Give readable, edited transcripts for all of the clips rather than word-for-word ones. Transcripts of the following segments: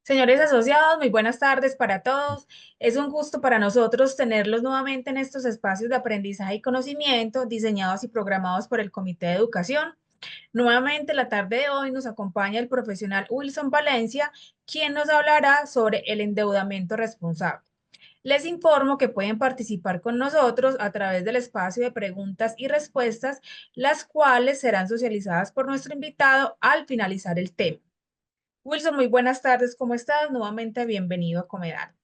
Señores asociados, muy buenas tardes para todos. Es un gusto para nosotros tenerlos nuevamente en estos espacios de aprendizaje y conocimiento diseñados y programados por el Comité de Educación. Nuevamente, la tarde de hoy nos acompaña el profesional Wilson Valencia, quien nos hablará sobre el endeudamiento responsable. Les informo que pueden participar con nosotros a través del espacio de preguntas y respuestas, las cuales serán socializadas por nuestro invitado al finalizar el tema. Wilson, muy buenas tardes, ¿cómo estás? Nuevamente bienvenido a Comedar.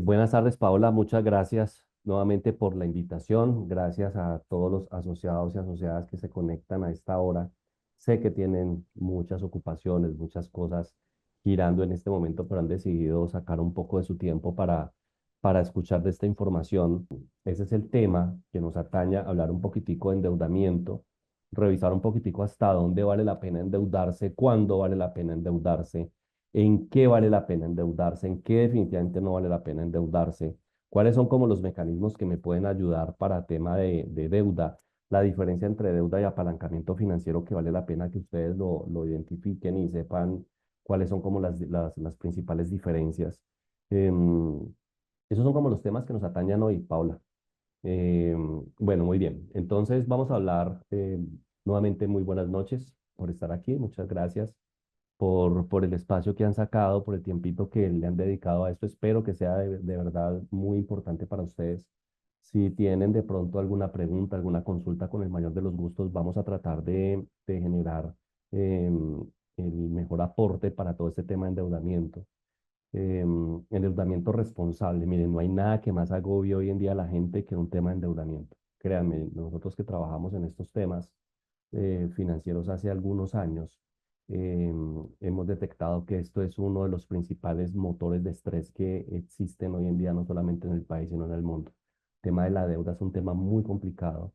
Buenas tardes, Paola. Muchas gracias nuevamente por la invitación. Gracias a todos los asociados y asociadas que se conectan a esta hora. Sé que tienen muchas ocupaciones, muchas cosas girando en este momento, pero han decidido sacar un poco de su tiempo para escuchar de esta información. Ese es el tema que nos atañe, hablar un poquitico de endeudamiento, revisar un poquitico hasta dónde vale la pena endeudarse, cuándo vale la pena endeudarse, en qué vale la pena endeudarse, en qué definitivamente no vale la pena endeudarse, cuáles son como los mecanismos que me pueden ayudar para tema de deuda, la diferencia entre deuda y apalancamiento financiero que vale la pena que ustedes lo identifiquen y sepan cuáles son como las principales diferencias. Em, Esos son como los temas que nos atañan hoy, Paula. Bueno, muy bien. Entonces vamos a hablar nuevamente. Muy buenas noches por estar aquí. Muchas gracias por el espacio que han sacado, por el tiempito que le han dedicado a esto. Espero que sea de verdad muy importante para ustedes. Si tienen de pronto alguna pregunta, alguna consulta, con el mayor de los gustos, vamos a tratar de generar el mejor aporte para todo este tema de endeudamiento. Endeudamiento responsable. Miren, no hay nada que más agobie hoy en día a la gente que un tema de endeudamiento. Créanme, nosotros que trabajamos en estos temas financieros hace algunos años, hemos detectado que esto es uno de los principales motores de estrés que existen hoy en día, no solamente en el país, sino en el mundo. El tema de la deuda es un tema muy complicado.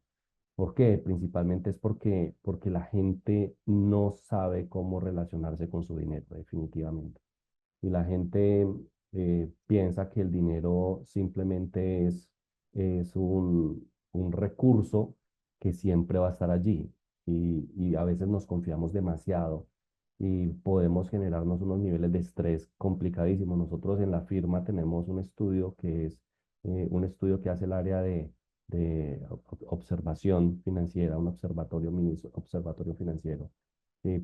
¿Por qué? Principalmente es porque la gente no sabe cómo relacionarse con su dinero, definitivamente. Y la gente piensa que el dinero simplemente es un recurso que siempre va a estar allí. Y a veces nos confiamos demasiado y podemos generarnos unos niveles de estrés complicadísimos. Nosotros en la firma tenemos un estudio que es un estudio que hace el área de observación financiera, un observatorio, mini observatorio financiero,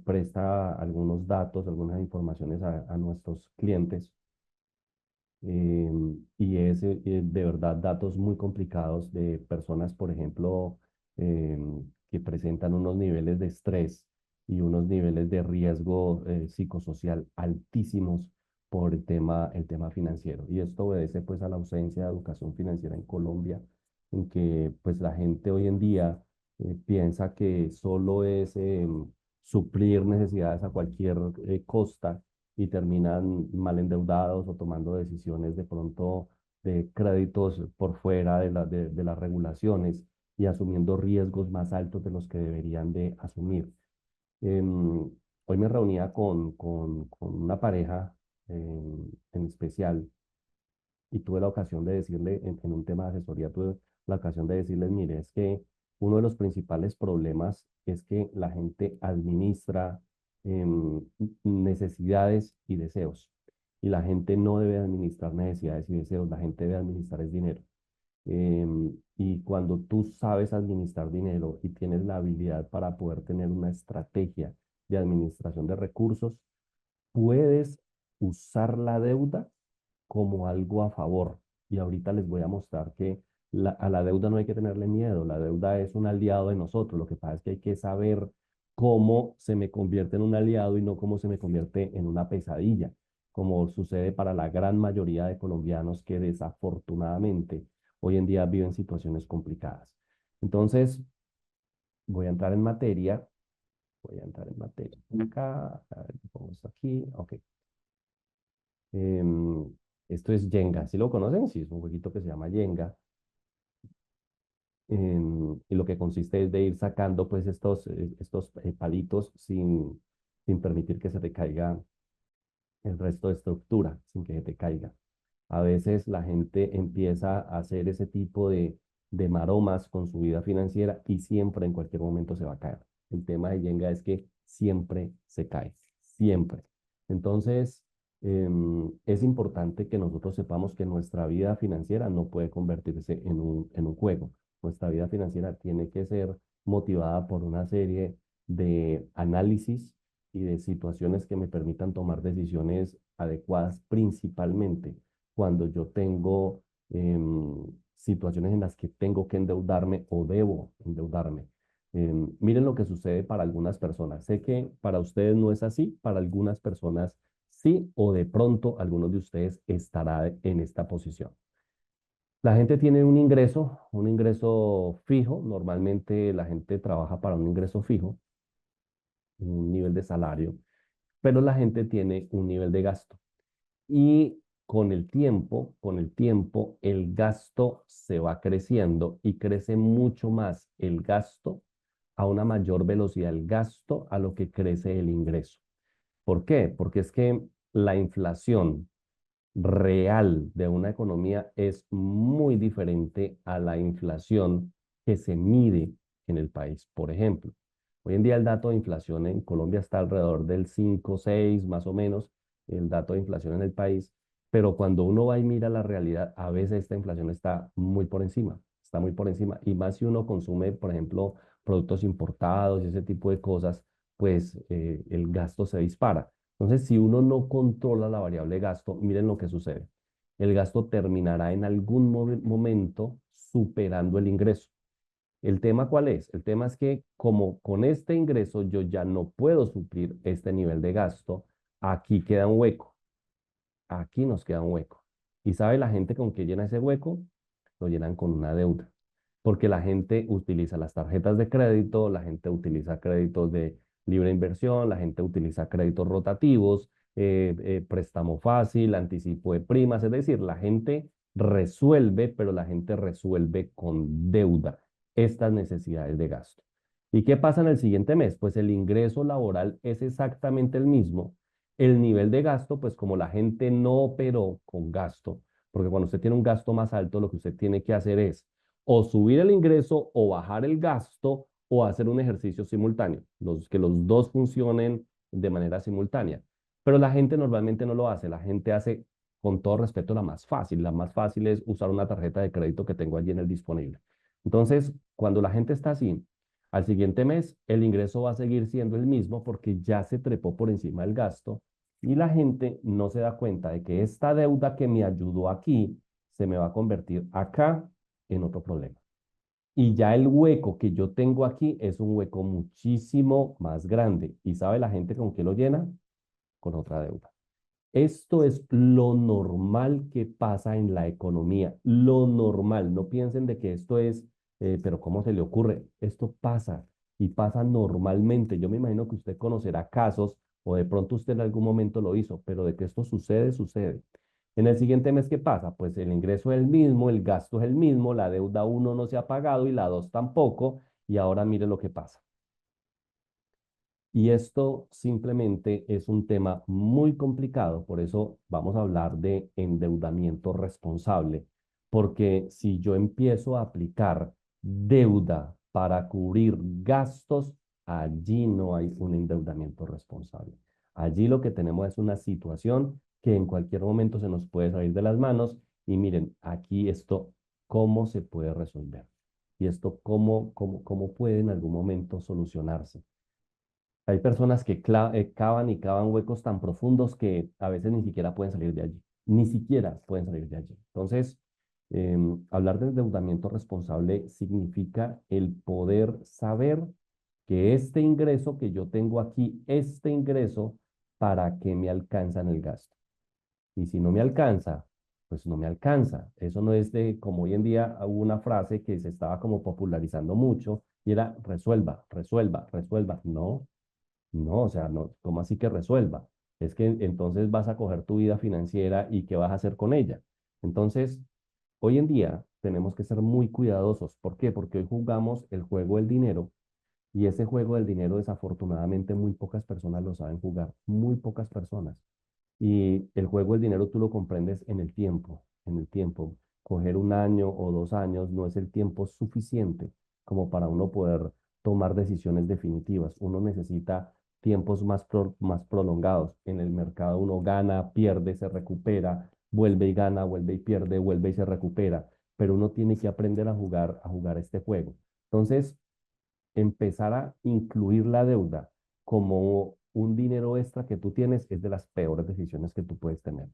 presta algunos datos, algunas informaciones a nuestros clientes, y es de verdad datos muy complicados de personas, por ejemplo, que presentan unos niveles de estrés y unos niveles de riesgo psicosocial altísimos por el tema financiero. Y esto obedece pues a la ausencia de educación financiera en Colombia, en que pues la gente hoy en día piensa que solo es suplir necesidades a cualquier costa, y terminan mal endeudados o tomando decisiones de pronto de créditos por fuera de las regulaciones y asumiendo riesgos más altos de los que deberían de asumir. Hoy me reunía con una pareja en especial, y tuve la ocasión de decirle, en un tema de asesoría, tuve la ocasión de decirles, mire, es que uno de los principales problemas es que la gente administra necesidades y deseos. Y la gente no debe administrar necesidades y deseos, la gente debe administrar es dinero. Y cuando tú sabes administrar dinero y tienes la habilidad para poder tener una estrategia de administración de recursos, puedes usar la deuda como algo a favor. Y ahorita les voy a mostrar que a la deuda no hay que tenerle miedo, la deuda es un aliado de nosotros. Lo que pasa es que hay que saber cómo se me convierte en un aliado y no cómo se me convierte en una pesadilla, como sucede para la gran mayoría de colombianos que desafortunadamente hoy en día viven situaciones complicadas. Entonces, voy a entrar en materia. Voy a entrar en materia. Acá, a ver, pongo esto aquí. Ok. Em, Esto es Jenga. ¿Sí lo conocen? Sí, es un jueguito que se llama Jenga. Y lo que consiste es de ir sacando pues estos palitos sin permitir que se te caiga el resto de estructura, sin que se te caiga. A veces la gente empieza a hacer ese tipo de maromas con su vida financiera y siempre en cualquier momento se va a caer. El tema de Jenga es que siempre se cae, siempre. Entonces, es importante que nosotros sepamos que nuestra vida financiera no puede convertirse en un juego. Nuestra vida financiera tiene que ser motivada por una serie de análisis y de situaciones que me permitan tomar decisiones adecuadas, principalmente cuando yo tengo situaciones en las que tengo que endeudarme o debo endeudarme. Miren lo que sucede para algunas personas. Sé que para ustedes no es así, para algunas personas sí, o de pronto algunos de ustedes estará en esta posición. La gente tiene un ingreso fijo. Normalmente la gente trabaja para un ingreso fijo, un nivel de salario, pero la gente tiene un nivel de gasto. Y con el tiempo, el gasto se va creciendo y crece mucho más el gasto a una mayor velocidad el gasto a lo que crece el ingreso. ¿Por qué? Porque es que la inflación real de una economía es muy diferente a la inflación que se mide en el país. Por ejemplo, hoy en día el dato de inflación en Colombia está alrededor del 5, 6, más o menos, el dato de inflación en el país, pero cuando uno va y mira la realidad, a veces esta inflación está muy por encima, y más si uno consume, por ejemplo, productos importados y ese tipo de cosas, pues el gasto se dispara. Entonces, si uno no controla la variable gasto, miren lo que sucede. El gasto terminará en algún momento superando el ingreso. ¿El tema cuál es? El tema es que como con este ingreso yo ya no puedo suplir este nivel de gasto, aquí queda un hueco. Aquí nos queda un hueco. ¿Y sabe la gente con qué llena ese hueco? Lo llenan con una deuda, porque la gente utiliza las tarjetas de crédito, la gente utiliza créditos de libre inversión, la gente utiliza créditos rotativos, préstamo fácil, anticipo de primas, es decir, la gente resuelve, pero la gente resuelve con deuda estas necesidades de gasto. ¿Y qué pasa en el siguiente mes? Pues el ingreso laboral es exactamente el mismo. El nivel de gasto, pues como la gente no operó con gasto, porque cuando usted tiene un gasto más alto, lo que usted tiene que hacer es o subir el ingreso o bajar el gasto o hacer un ejercicio simultáneo, que los dos funcionen de manera simultánea. Pero la gente normalmente no lo hace, la gente hace, con todo respeto, la más fácil. La más fácil es usar una tarjeta de crédito que tengo allí en el disponible. Entonces, cuando la gente está así, al siguiente mes el ingreso va a seguir siendo el mismo porque ya se trepó por encima del gasto y la gente no se da cuenta de que esta deuda que me ayudó aquí se me va a convertir acá en otro problema. Y ya el hueco que yo tengo aquí es un hueco muchísimo más grande. ¿Y sabe la gente con qué lo llena? Con otra deuda. Esto es lo normal que pasa en la economía, lo normal. No piensen de que esto es, pero ¿cómo se le ocurre? Esto pasa y pasa normalmente. Yo me imagino que usted conocerá casos o de pronto usted en algún momento lo hizo, pero de que esto sucede, sucede. En el siguiente mes, ¿qué pasa? Pues el ingreso es el mismo, el gasto es el mismo, la deuda uno no se ha pagado y la dos tampoco. Y ahora mire lo que pasa. Y esto simplemente es un tema muy complicado, por eso vamos a hablar de endeudamiento responsable, porque si yo empiezo a aplicar deuda para cubrir gastos, allí no hay un endeudamiento responsable. Allí lo que tenemos es una situación que en cualquier momento se nos puede salir de las manos y miren, aquí esto, ¿cómo se puede resolver? Y esto, ¿cómo puede en algún momento solucionarse? Hay personas que cavan y cavan huecos tan profundos que a veces ni siquiera pueden salir de allí. Ni siquiera pueden salir de allí. Entonces, hablar de endeudamiento responsable significa el poder saber que este ingreso que yo tengo aquí, este ingreso, ¿para qué me alcanza en el gasto? Y si no me alcanza, pues no me alcanza. Eso no es de, como hoy en día hubo una frase que se estaba como popularizando mucho y era resuelva, resuelva, resuelva. No, no, o sea, no, ¿cómo así que resuelva? Es que entonces vas a coger tu vida financiera y ¿qué vas a hacer con ella? Entonces, hoy en día tenemos que ser muy cuidadosos. ¿Por qué? Porque hoy jugamos el juego del dinero y ese juego del dinero desafortunadamente muy pocas personas lo saben jugar, muy pocas personas. Y el juego del dinero tú lo comprendes en el tiempo, en el tiempo. Coger un año o 2 años no es el tiempo suficiente como para uno poder tomar decisiones definitivas. Uno necesita tiempos más prolongados. En el mercado uno gana, pierde, se recupera, vuelve y gana, vuelve y pierde, vuelve y se recupera, pero uno tiene que aprender a jugar este juego. Entonces, empezar a incluir la deuda como un dinero extra que tú tienes es de las peores decisiones que tú puedes tener.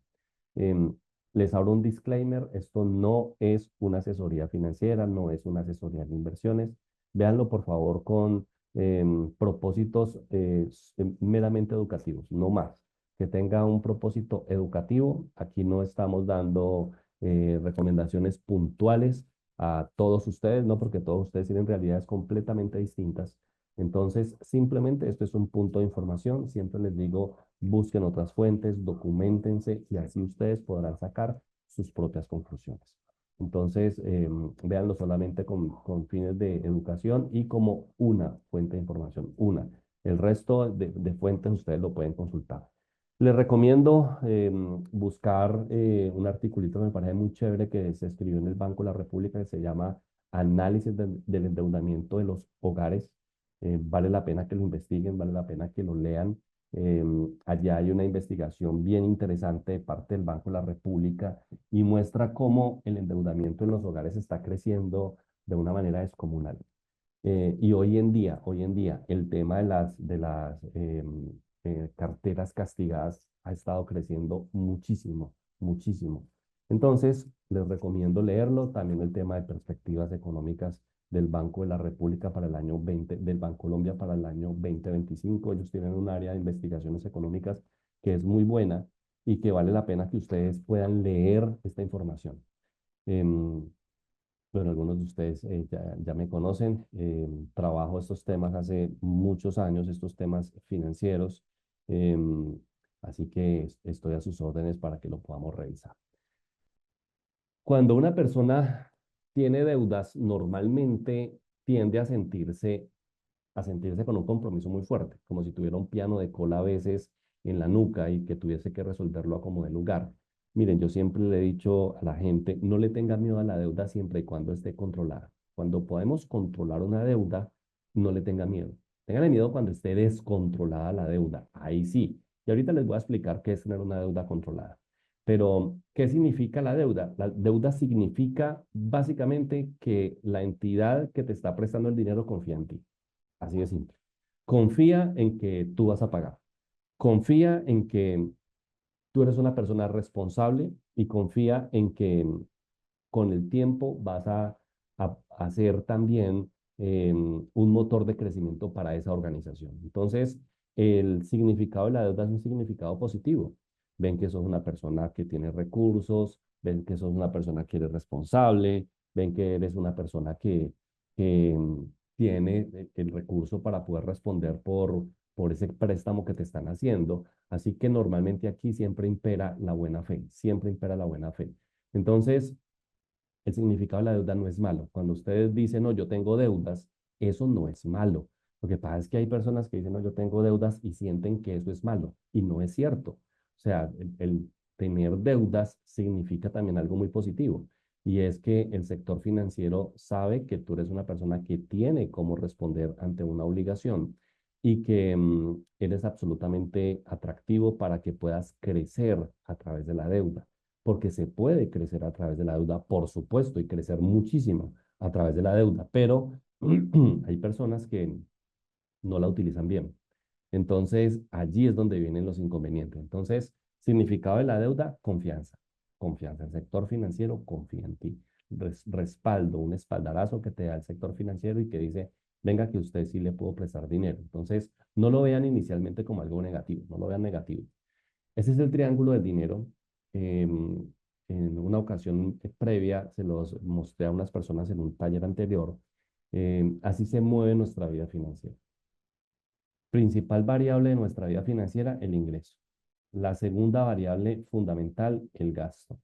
Em, Les abro un disclaimer, esto no es una asesoría financiera, no es una asesoría de inversiones. Véanlo por favor con propósitos meramente educativos, no más. Que tenga un propósito educativo. Aquí no estamos dando recomendaciones puntuales a todos ustedes, no, porque todos ustedes tienen realidades completamente distintas. Entonces, simplemente esto es un punto de información. Siempre les digo, busquen otras fuentes, documentense y así ustedes podrán sacar sus propias conclusiones. Entonces, véanlo solamente con fines de educación y como una fuente de información, una. El resto de fuentes ustedes lo pueden consultar. Les recomiendo buscar un articulito que me parece muy chévere que se escribió en el Banco de la República que se llama Análisis del endeudamiento de los hogares. Vale la pena que lo investiguen, vale la pena que lo lean. Allá hay una investigación bien interesante de parte del Banco de la República y muestra cómo el endeudamiento en los hogares está creciendo de una manera descomunal. Y hoy en día, el tema de las carteras castigadas ha estado creciendo muchísimo, muchísimo. Entonces, les recomiendo leerlo. También el tema de perspectivas económicas del Banco de la República para el año 20, del Bancolombia para el año 2025. Ellos tienen un área de investigaciones económicas que es muy buena y que vale la pena que ustedes puedan leer esta información. Em, bueno, algunos de ustedes ya me conocen. Trabajo estos temas hace muchos años, estos temas financieros. em, Así que estoy a sus órdenes para que lo podamos revisar. Cuando una persona tiene deudas, normalmente tiende a sentirse con un compromiso muy fuerte, como si tuviera un piano de cola a veces en la nuca y que tuviese que resolverlo a como de lugar. Miren, yo siempre le he dicho a la gente, no le tenga miedo a la deuda siempre y cuando esté controlada. Cuando podemos controlar una deuda, no le tenga miedo. Téngale miedo cuando esté descontrolada la deuda. Ahí sí. Y ahorita les voy a explicar qué es tener una deuda controlada. Pero, ¿qué significa la deuda? La deuda significa básicamente que la entidad que te está prestando el dinero confía en ti. Así de simple. Confía en que tú vas a pagar. Confía en que tú eres una persona responsable y confía en que con el tiempo vas a ser también un motor de crecimiento para esa organización. Entonces, el significado de la deuda es un significado positivo. Ven que sos una persona que tiene recursos, ven que sos una persona que eres responsable, ven que eres una persona que tiene el recurso para poder responder por ese préstamo que te están haciendo. Así que normalmente aquí siempre impera la buena fe, siempre impera la buena fe. Entonces, el significado de la deuda no es malo. Cuando ustedes dicen, no, yo tengo deudas, eso no es malo. Lo que pasa es que hay personas que dicen, no, yo tengo deudas y sienten que eso es malo. Y no es cierto. O sea, el tener deudas significa también algo muy positivo. Y es que el sector financiero sabe que tú eres una persona que tiene cómo responder ante una obligación y que eres absolutamente atractivo para que puedas crecer a través de la deuda porque se puede crecer a través de la deuda, por supuesto, y crecer muchísimo a través de la deuda, pero hay personas que no la utilizan bien. Entonces, allí es donde vienen los inconvenientes. Entonces, significado de la deuda, confianza. Confianza. El sector financiero confía en ti. Respaldo, un espaldarazo que te da el sector financiero y que dice, venga que usted sí le puedo prestar dinero. Entonces, no lo vean inicialmente como algo negativo, no lo vean negativo. Ese es el triángulo del dinero. En una ocasión previa se los mostré a unas personas en un taller anterior. Así se mueve nuestra vida financiera. Principal variable de nuestra vida financiera, el ingreso. La segunda variable fundamental, el gasto.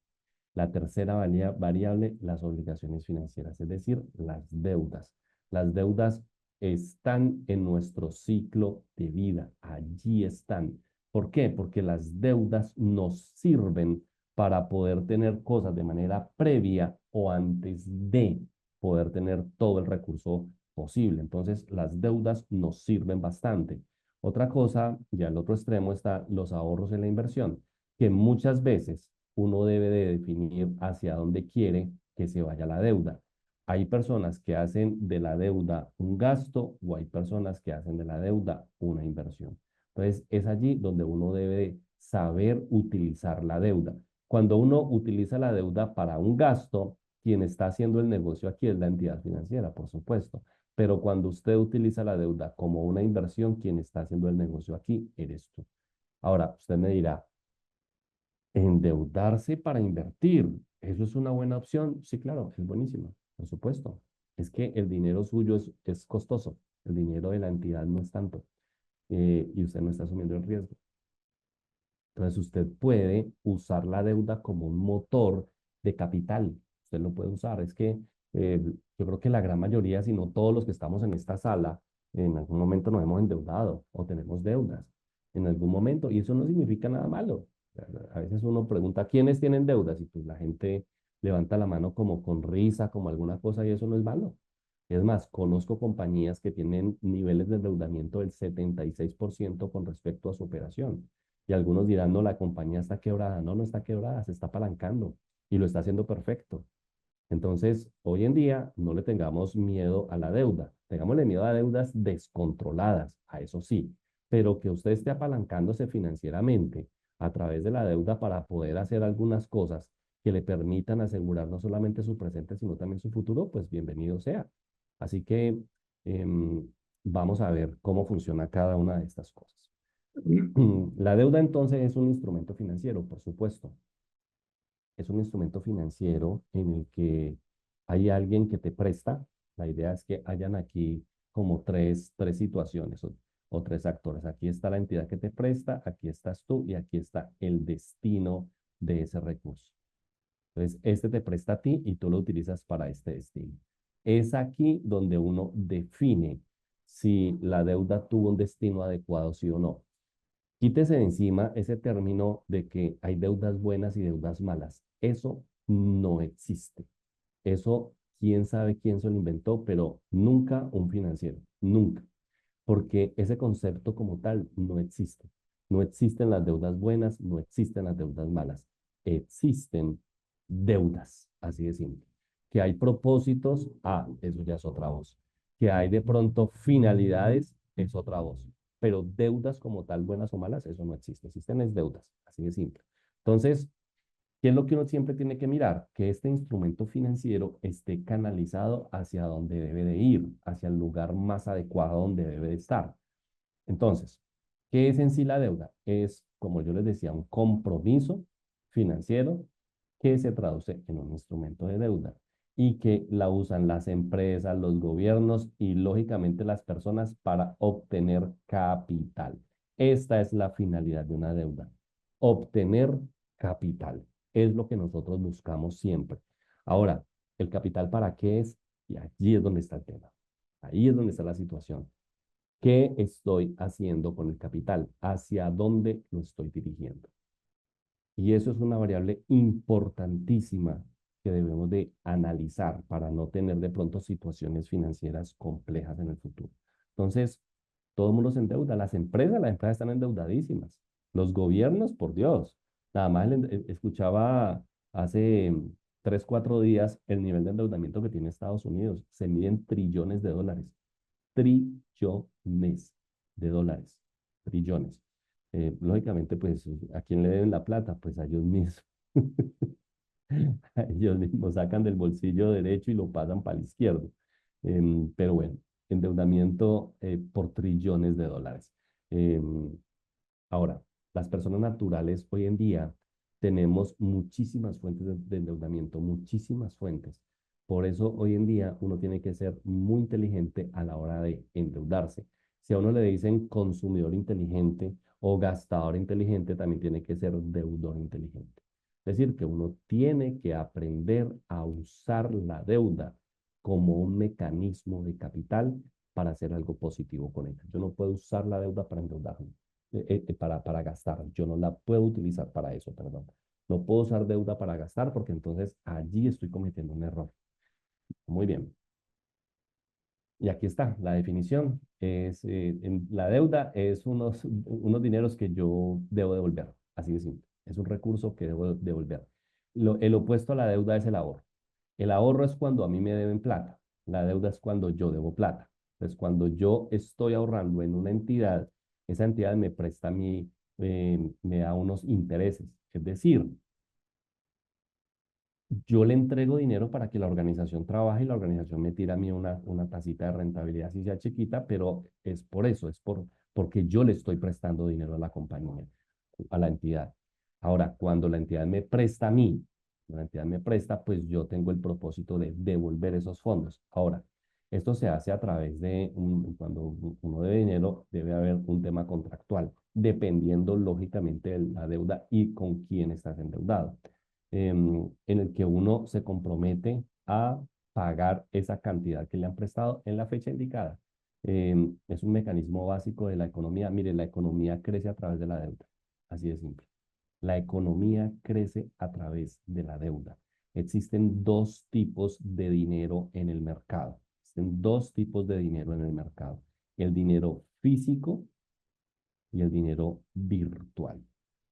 La tercera variable, las obligaciones financieras, es decir, las deudas. Las deudas están en nuestro ciclo de vida, allí están. ¿Por qué? Porque las deudas nos sirven para poder tener cosas de manera previa o antes de poder tener todo el recurso posible. Entonces, las deudas nos sirven bastante. Otra cosa, ya al otro extremo está los ahorros en la inversión, que muchas veces uno debe de definir hacia dónde quiere que se vaya la deuda. Hay personas que hacen de la deuda un gasto o hay personas que hacen de la deuda una inversión. Entonces, es allí donde uno debe saber utilizar la deuda. Cuando uno utiliza la deuda para un gasto, quien está haciendo el negocio aquí es la entidad financiera, por supuesto. Pero cuando usted utiliza la deuda como una inversión, quien está haciendo el negocio aquí eres tú. Ahora, usted me dirá, endeudarse para invertir, ¿eso es una buena opción? Sí, claro, es buenísima, por supuesto. Es que el dinero suyo es costoso, el dinero de la entidad no es tanto, y usted no está asumiendo el riesgo. Entonces usted puede usar la deuda como un motor de capital. Usted lo puede usar. Es que yo creo que la gran mayoría, si no todos los que estamos en esta sala, en algún momento nos hemos endeudado o tenemos deudas en algún momento. Y eso no significa nada malo. A veces uno pregunta, ¿quiénes tienen deudas? Y pues la gente levanta la mano como con risa, como alguna cosa, y eso no es malo. Es más, conozco compañías que tienen niveles de endeudamiento del 76% con respecto a su operación. Y algunos dirán, no, la compañía está quebrada. No, no está quebrada, se está apalancando y lo está haciendo perfecto. Entonces, hoy en día no le tengamos miedo a la deuda. Tengámosle miedo a deudas descontroladas, a eso sí, pero que usted esté apalancándose financieramente a través de la deuda para poder hacer algunas cosas que le permitan asegurar no solamente su presente, sino también su futuro, pues bienvenido sea. Así que em, vamos a ver cómo funciona cada una de estas cosas. La deuda entonces es un instrumento financiero, por supuesto. Es un instrumento financiero en el que hay alguien que te presta. La idea es que hayan aquí como tres situaciones o tres actores. Aquí está la entidad que te presta, aquí estás tú y aquí está el destino de ese recurso. Entonces, este te presta a ti y tú lo utilizas para este destino. Es aquí donde uno define si la deuda tuvo un destino adecuado, sí o no. Quítese de encima ese término de que hay deudas buenas y deudas malas. Eso no existe. Eso, quién sabe quién se lo inventó, pero nunca un financiero, nunca. Porque ese concepto como tal no existe. No existen las deudas buenas, no existen las deudas malas. Existen deudas, así de simple. Que hay propósitos, eso ya es otra voz. Que hay de pronto finalidades, es otra voz. Pero deudas como tal, buenas o malas, eso no existe. Existen es deudas, así de simple. Entonces, ¿qué es lo que uno siempre tiene que mirar? Que este instrumento financiero esté canalizado hacia donde debe de ir, hacia el lugar más adecuado donde debe de estar. Entonces, ¿qué es en sí la deuda? Es, como yo les decía, un compromiso financiero que se traduce en un instrumento de deuda y que la usan las empresas, los gobiernos y lógicamente las personas para obtener capital. Esta es la finalidad de una deuda, obtener capital. Es lo que nosotros buscamos siempre. Ahora, ¿el capital para qué es? Y allí es donde está el tema. Ahí es donde está la situación. ¿Qué estoy haciendo con el capital? ¿Hacia dónde lo estoy dirigiendo? Y eso es una variable importantísima que debemos de analizar para no tener de pronto situaciones financieras complejas en el futuro. Entonces, todo el mundo se endeuda. Las empresas están endeudadísimas. Los gobiernos, por Dios. Nada más escuchaba hace 3, 4 días el nivel de endeudamiento que tiene Estados Unidos. Se miden trillones de dólares. Trillones de dólares. Trillones. Lógicamente, pues, ¿a quién le deben la plata? Pues a ellos mismos. Ellos mismos sacan del bolsillo derecho y lo pasan para el izquierdo. Pero bueno, endeudamiento por trillones de dólares. Em, Ahora, las personas naturales hoy en día tenemos muchísimas fuentes de endeudamiento, muchísimas fuentes. Por eso hoy en día uno tiene que ser muy inteligente a la hora de endeudarse. Si a uno le dicen consumidor inteligente o gastador inteligente, también tiene que ser deudor inteligente. Es decir, que uno tiene que aprender a usar la deuda como un mecanismo de capital para hacer algo positivo con ella. Yo no puedo usar la deuda para endeudarme para gastar. Yo no la puedo utilizar para eso, perdón. No puedo usar deuda para gastar porque entonces allí estoy cometiendo un error. Muy bien. Y aquí está, la definición es, la deuda es unos dineros que yo debo devolver, así de simple. Es un recurso que debo devolver. El opuesto a la deuda es el ahorro. El ahorro es cuando a mí me deben plata. La deuda es cuando yo debo plata. Entonces, cuando yo estoy ahorrando en una entidad, esa entidad me presta a mí, me da unos intereses. Es decir, yo le entrego dinero para que la organización trabaje y la organización me tira a mí una tacita de rentabilidad, si sea chiquita, pero es por eso, porque yo le estoy prestando dinero a la compañía, a la entidad. Ahora, cuando la entidad me presta a mí, la entidad me presta, pues yo tengo el propósito de devolver esos fondos. Ahora, esto se hace a través de, cuando uno debe dinero, debe haber un tema contractual, dependiendo lógicamente de la deuda y con quién estás endeudado, en el que uno se compromete a pagar esa cantidad que le han prestado en la fecha indicada. Es un mecanismo básico de la economía. Mire, la economía crece a través de la deuda. Así de simple. La economía crece a través de la deuda. Existen dos tipos de dinero en el mercado. Existen dos tipos de dinero en el mercado. El dinero físico y el dinero virtual.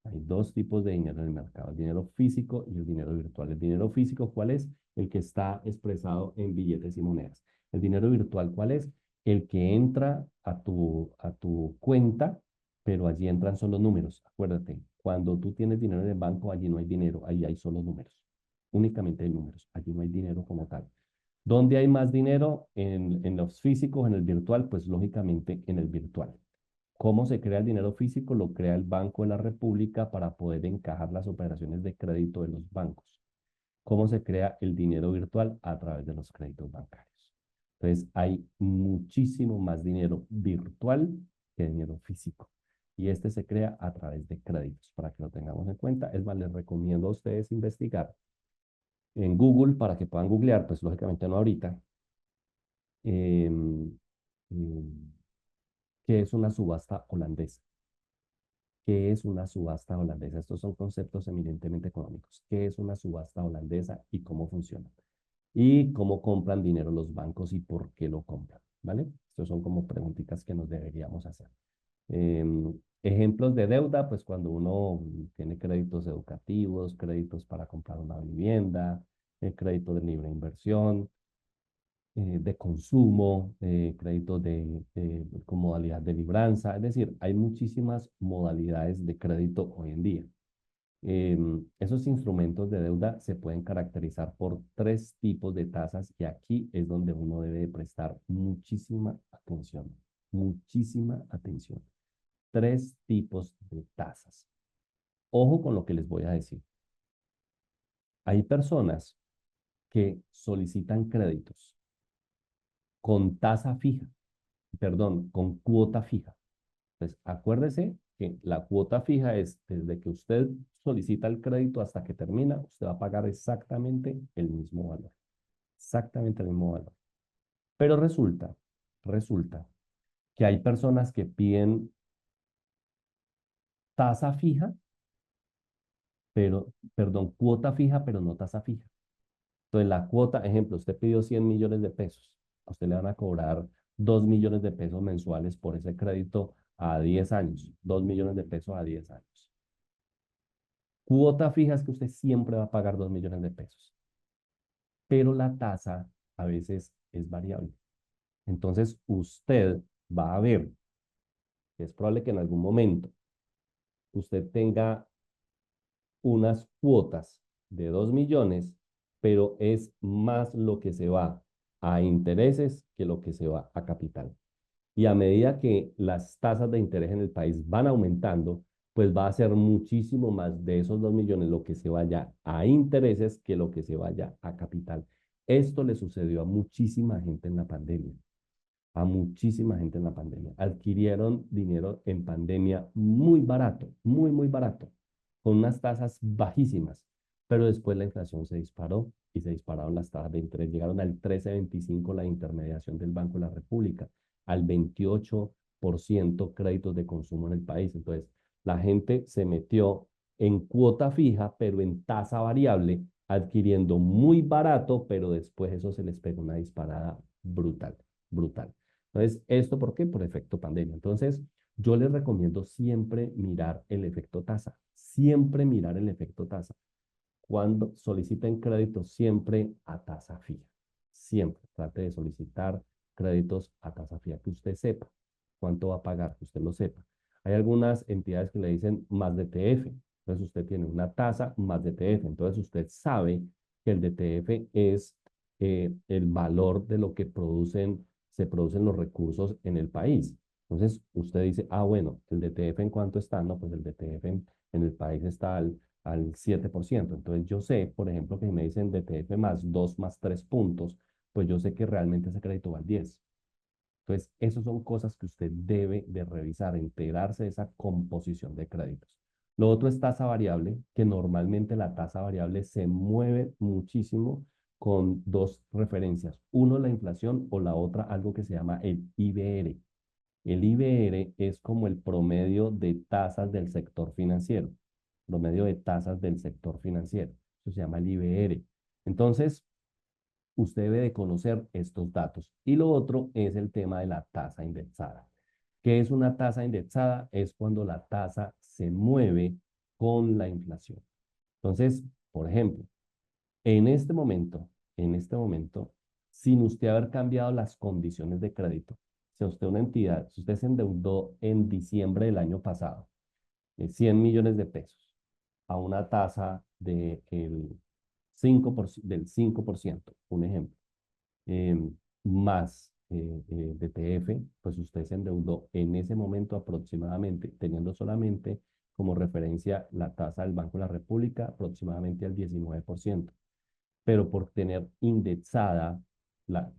Hay dos tipos de dinero en el mercado, el dinero físico y el dinero virtual. El dinero físico, ¿cuál es? El que está expresado en billetes y monedas. El dinero virtual, ¿cuál es? El que entra a tu cuenta, pero allí entran solo números. Acuérdate, cuando tú tienes dinero en el banco, allí no hay dinero, allí hay solo números. Únicamente hay números, allí no hay dinero como tal. ¿Dónde hay más dinero? En los físicos, en el virtual, pues lógicamente en el virtual. ¿Cómo se crea el dinero físico? Lo crea el Banco de la República para poder encajar las operaciones de crédito de los bancos. ¿Cómo se crea el dinero virtual? A través de los créditos bancarios. Entonces, hay muchísimo más dinero virtual que dinero físico. Y este se crea a través de créditos, para que lo tengamos en cuenta. Es más, les recomiendo a ustedes investigar en Google para que puedan googlear, pues lógicamente no ahorita, em, em, qué es una subasta holandesa. ¿Qué es una subasta holandesa? Estos son conceptos eminentemente económicos. ¿Qué es una subasta holandesa y cómo funciona? Y cómo compran dinero los bancos y por qué lo compran, ¿vale? Estos son como preguntitas que nos deberíamos hacer. Ejemplos de deuda, pues cuando uno tiene créditos educativos, créditos para comprar una vivienda, el crédito de libre inversión, de consumo, créditos con modalidad de libranza. Es decir, hay muchísimas modalidades de crédito hoy en día. Esos instrumentos de deuda se pueden caracterizar por tres tipos de tasas y aquí es donde uno debe prestar muchísima atención. Muchísima atención. Tres tipos de tasas. Ojo con lo que les voy a decir. Hay personas que solicitan créditos con tasa fija, perdón, con cuota fija. Entonces, acuérdese que la cuota fija es desde que usted solicita el crédito hasta que termina, usted va a pagar exactamente el mismo valor. Exactamente el mismo valor. Pero resulta que hay personas que piden tasa fija, pero, perdón, cuota fija, pero no tasa fija. Entonces, la cuota, ejemplo, usted pidió 100 millones de pesos. A usted le van a cobrar 2 millones de pesos mensuales por ese crédito a 10 años. 2 millones de pesos a 10 años. Cuota fija es que usted siempre va a pagar 2 millones de pesos, pero la tasa a veces es variable. Entonces, usted va a ver que es probable que en algún momento usted tenga unas cuotas de 2 millones, pero es más lo que se va a intereses que lo que se va a capital. Y a medida que las tasas de interés en el país van aumentando, pues va a ser muchísimo más de esos 2 millones lo que se vaya a intereses que lo que se vaya a capital. Esto le sucedió a muchísima gente en la pandemia. A muchísima gente en la pandemia. Adquirieron dinero en pandemia muy barato, muy, muy barato, con unas tasas bajísimas. Pero después la inflación se disparó y se dispararon las tasas de interés. Llegaron al 13,25 la intermediación del Banco de la República, al 28% créditos de consumo en el país. Entonces, la gente se metió en cuota fija, pero en tasa variable, adquiriendo muy barato, pero después eso se les pegó una disparada brutal. brutal. Entonces, ¿esto por qué? Por efecto pandemia. Entonces, yo les recomiendo siempre mirar el efecto tasa, siempre mirar el efecto tasa. Cuando soliciten créditos, siempre a tasa fija. Siempre trate de solicitar créditos a tasa fija, que usted sepa cuánto va a pagar, que usted lo sepa. Hay algunas entidades que le dicen más DTF. Entonces usted tiene una tasa más DTF. Entonces usted sabe que el DTF es el valor de lo que se producen los recursos en el país. Entonces usted dice, ah, bueno, el DTF en cuánto está, no, pues el DTF en el país está al 7%. Entonces yo sé, por ejemplo, que si me dicen DTF más 2 más 3 puntos, pues yo sé que realmente ese crédito va al 10. Entonces, esas son cosas que usted debe de revisar, enterarse de esa composición de créditos. Lo otro es tasa variable, que normalmente la tasa variable se mueve muchísimo con dos referencias. Uno, la inflación o la otra, algo que se llama el IBR. El IBR es como el promedio de tasas del sector financiero, promedio de tasas del sector financiero. Eso se llama el IBR. Entonces, usted debe de conocer estos datos. Y lo otro es el tema de la tasa indexada. ¿Qué es una tasa indexada? Es cuando la tasa se mueve con la inflación. Entonces, por ejemplo, en este momento, en este momento, sin usted haber cambiado las condiciones de crédito, si a usted una entidad, si usted se endeudó en diciembre del año pasado, 100 millones de pesos, a una tasa del 5%, un ejemplo, más DTF, pues usted se endeudó en ese momento aproximadamente, teniendo solamente como referencia la tasa del Banco de la República, aproximadamente al 19%, pero por tener indexada la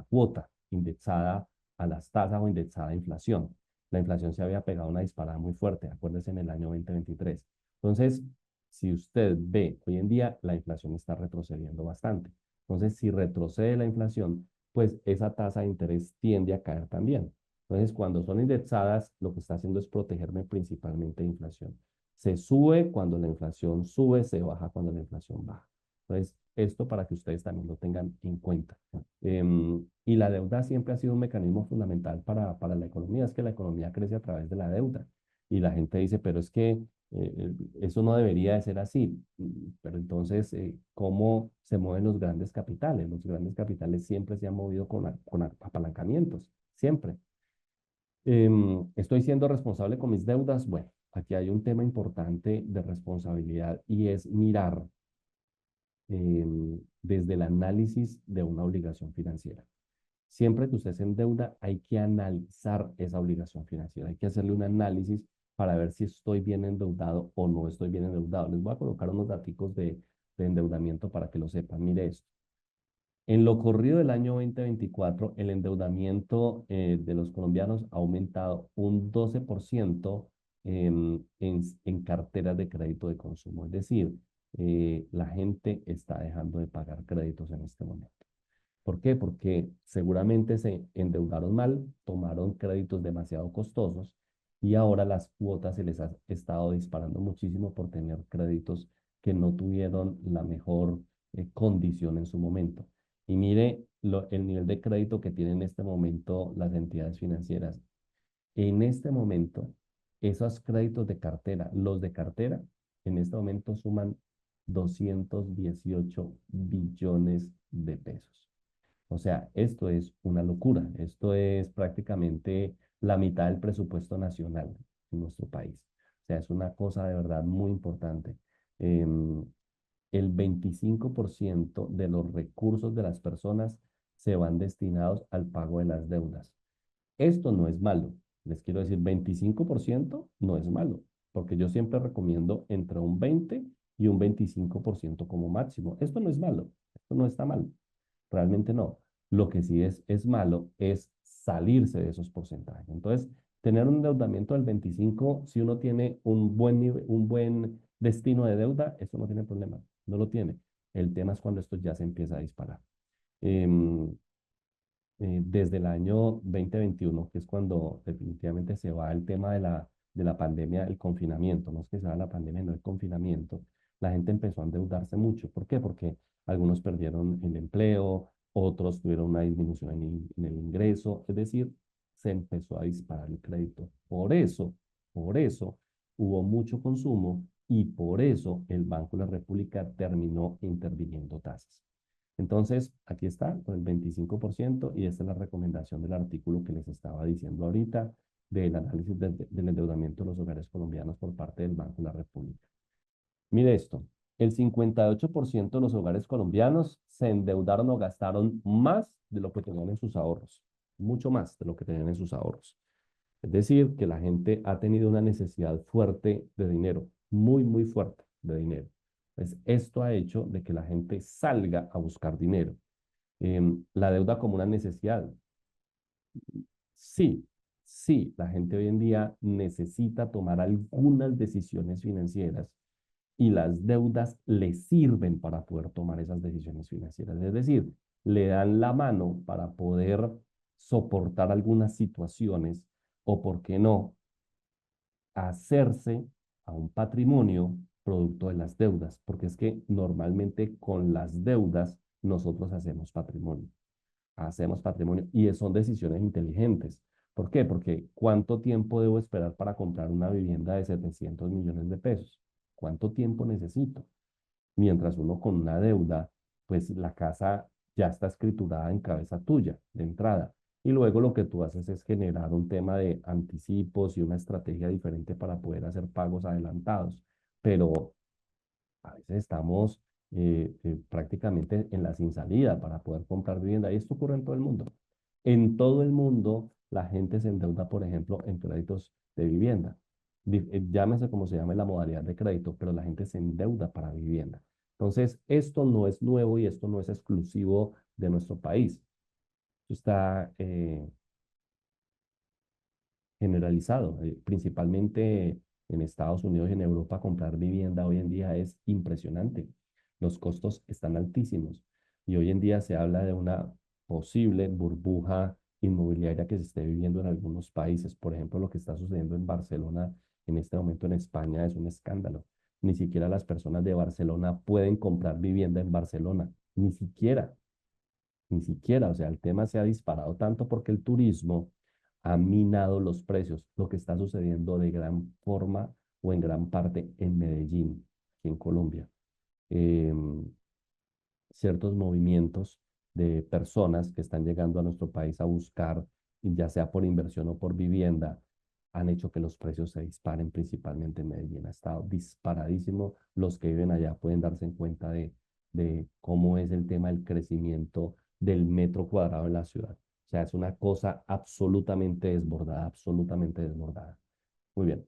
cuota, indexada a las tasas o indexada a inflación. La inflación se había pegado una disparada muy fuerte, acuérdese en el año 2023. Entonces, si usted ve, hoy en día la inflación está retrocediendo bastante. Entonces, si retrocede la inflación, pues esa tasa de interés tiende a caer también. Entonces, cuando son indexadas, lo que está haciendo es protegerme principalmente de inflación. Se sube cuando la inflación sube, se baja cuando la inflación baja. Entonces, esto para que ustedes también lo tengan en cuenta. Y la deuda siempre ha sido un mecanismo fundamental para la economía. Es que la economía crece a través de la deuda. Y la gente dice, pero es que eso no debería de ser así. Pero entonces, ¿cómo se mueven los grandes capitales? Los grandes capitales siempre se han movido con apalancamientos, siempre. ¿Estoy siendo responsable con mis deudas? Bueno, aquí hay un tema importante de responsabilidad y es mirar desde el análisis de una obligación financiera. Siempre que usted se endeuda, hay que analizar esa obligación financiera, hay que hacerle un análisis para ver si estoy bien endeudado o no estoy bien endeudado. Les voy a colocar unos datos de endeudamiento para que lo sepan. Mire esto. En lo corrido del año 2024, el endeudamiento de los colombianos ha aumentado un 12% en carteras de crédito de consumo. Es decir, la gente está dejando de pagar créditos en este momento. ¿Por qué? Porque seguramente se endeudaron mal, tomaron créditos demasiado costosos y ahora las cuotas se les ha estado disparando muchísimo por tener créditos que no tuvieron la mejor condición en su momento. Y mire el nivel de crédito que tienen en este momento las entidades financieras. En este momento, esos créditos de cartera, los de cartera, en este momento suman 218 billones de pesos. O sea, esto es una locura. Esto es prácticamente la mitad del presupuesto nacional en nuestro país. O sea, es una cosa de verdad muy importante. Em, el 25% de los recursos de las personas se van destinados al pago de las deudas. Esto no es malo. Les quiero decir, 25% no es malo, porque yo siempre recomiendo entre un 20 y un 25% como máximo. Esto no es malo, esto no está mal. Realmente no. Lo que sí es malo es salirse de esos porcentajes. Entonces, tener un endeudamiento del 25, si uno tiene un buen destino de deuda, eso no tiene problema, no lo tiene. El tema es cuando esto ya se empieza a disparar. Em, Desde el año 2021, que es cuando definitivamente se va el tema de la pandemia, el confinamiento, no es que se va la pandemia, no el confinamiento, la gente empezó a endeudarse mucho. ¿Por qué? Porque algunos perdieron el empleo, otros tuvieron una disminución en el ingreso, es decir, se empezó a disparar el crédito. Por eso hubo mucho consumo y por eso el Banco de la República terminó interviniendo tasas. Entonces, aquí está, con el 25%, y esta es la recomendación del artículo que les estaba diciendo ahorita, del análisis del endeudamiento de los hogares colombianos por parte del Banco de la República. Mire esto, el 58% de los hogares colombianos se endeudaron o gastaron más de lo que tenían en sus ahorros, mucho más de lo que tenían en sus ahorros. Es decir, que la gente ha tenido una necesidad fuerte de dinero, muy, muy fuerte de dinero. Pues esto ha hecho de que la gente salga a buscar dinero. La deuda como una necesidad. Sí, sí, la gente hoy en día necesita tomar algunas decisiones financieras y las deudas le sirven para poder tomar esas decisiones financieras. Es decir, le dan la mano para poder soportar algunas situaciones o, ¿por qué no?, hacerse a un patrimonio producto de las deudas, porque es que normalmente con las deudas nosotros hacemos patrimonio y son decisiones inteligentes. ¿Por qué? Porque ¿cuánto tiempo debo esperar para comprar una vivienda de 700 millones de pesos? ¿Cuánto tiempo necesito? Mientras uno con una deuda, pues la casa ya está escriturada en cabeza tuya de entrada. Y luego lo que tú haces es generar un tema de anticipos y una estrategia diferente para poder hacer pagos adelantados. Pero a veces estamos prácticamente en la sin salida para poder comprar vivienda. Y esto ocurre en todo el mundo. En todo el mundo la gente se endeuda, por ejemplo, en créditos de vivienda. Llámese como se llame la modalidad de crédito, pero la gente se endeuda para vivienda. Entonces, esto no es nuevo y esto no es exclusivo de nuestro país. Esto está generalizado, principalmente en Estados Unidos y en Europa. Comprar vivienda hoy en día es impresionante. Los costos están altísimos y hoy en día se habla de una posible burbuja inmobiliaria que se esté viviendo en algunos países. Por ejemplo, lo que está sucediendo en Barcelona en este momento en España es un escándalo. Ni siquiera las personas de Barcelona pueden comprar vivienda en Barcelona, ni siquiera. Ni siquiera, o sea, el tema se ha disparado tanto porque el turismo ha minado los precios, lo que está sucediendo de gran forma o en gran parte en Medellín, aquí en Colombia. Em, Ciertos movimientos de personas que están llegando a nuestro país a buscar, ya sea por inversión o por vivienda, han hecho que los precios se disparen, principalmente en Medellín. Ha estado disparadísimo. Los que viven allá pueden darse en cuenta de cómo es el tema del crecimiento del metro cuadrado en la ciudad. O sea, es una cosa absolutamente desbordada, absolutamente desbordada. Muy bien.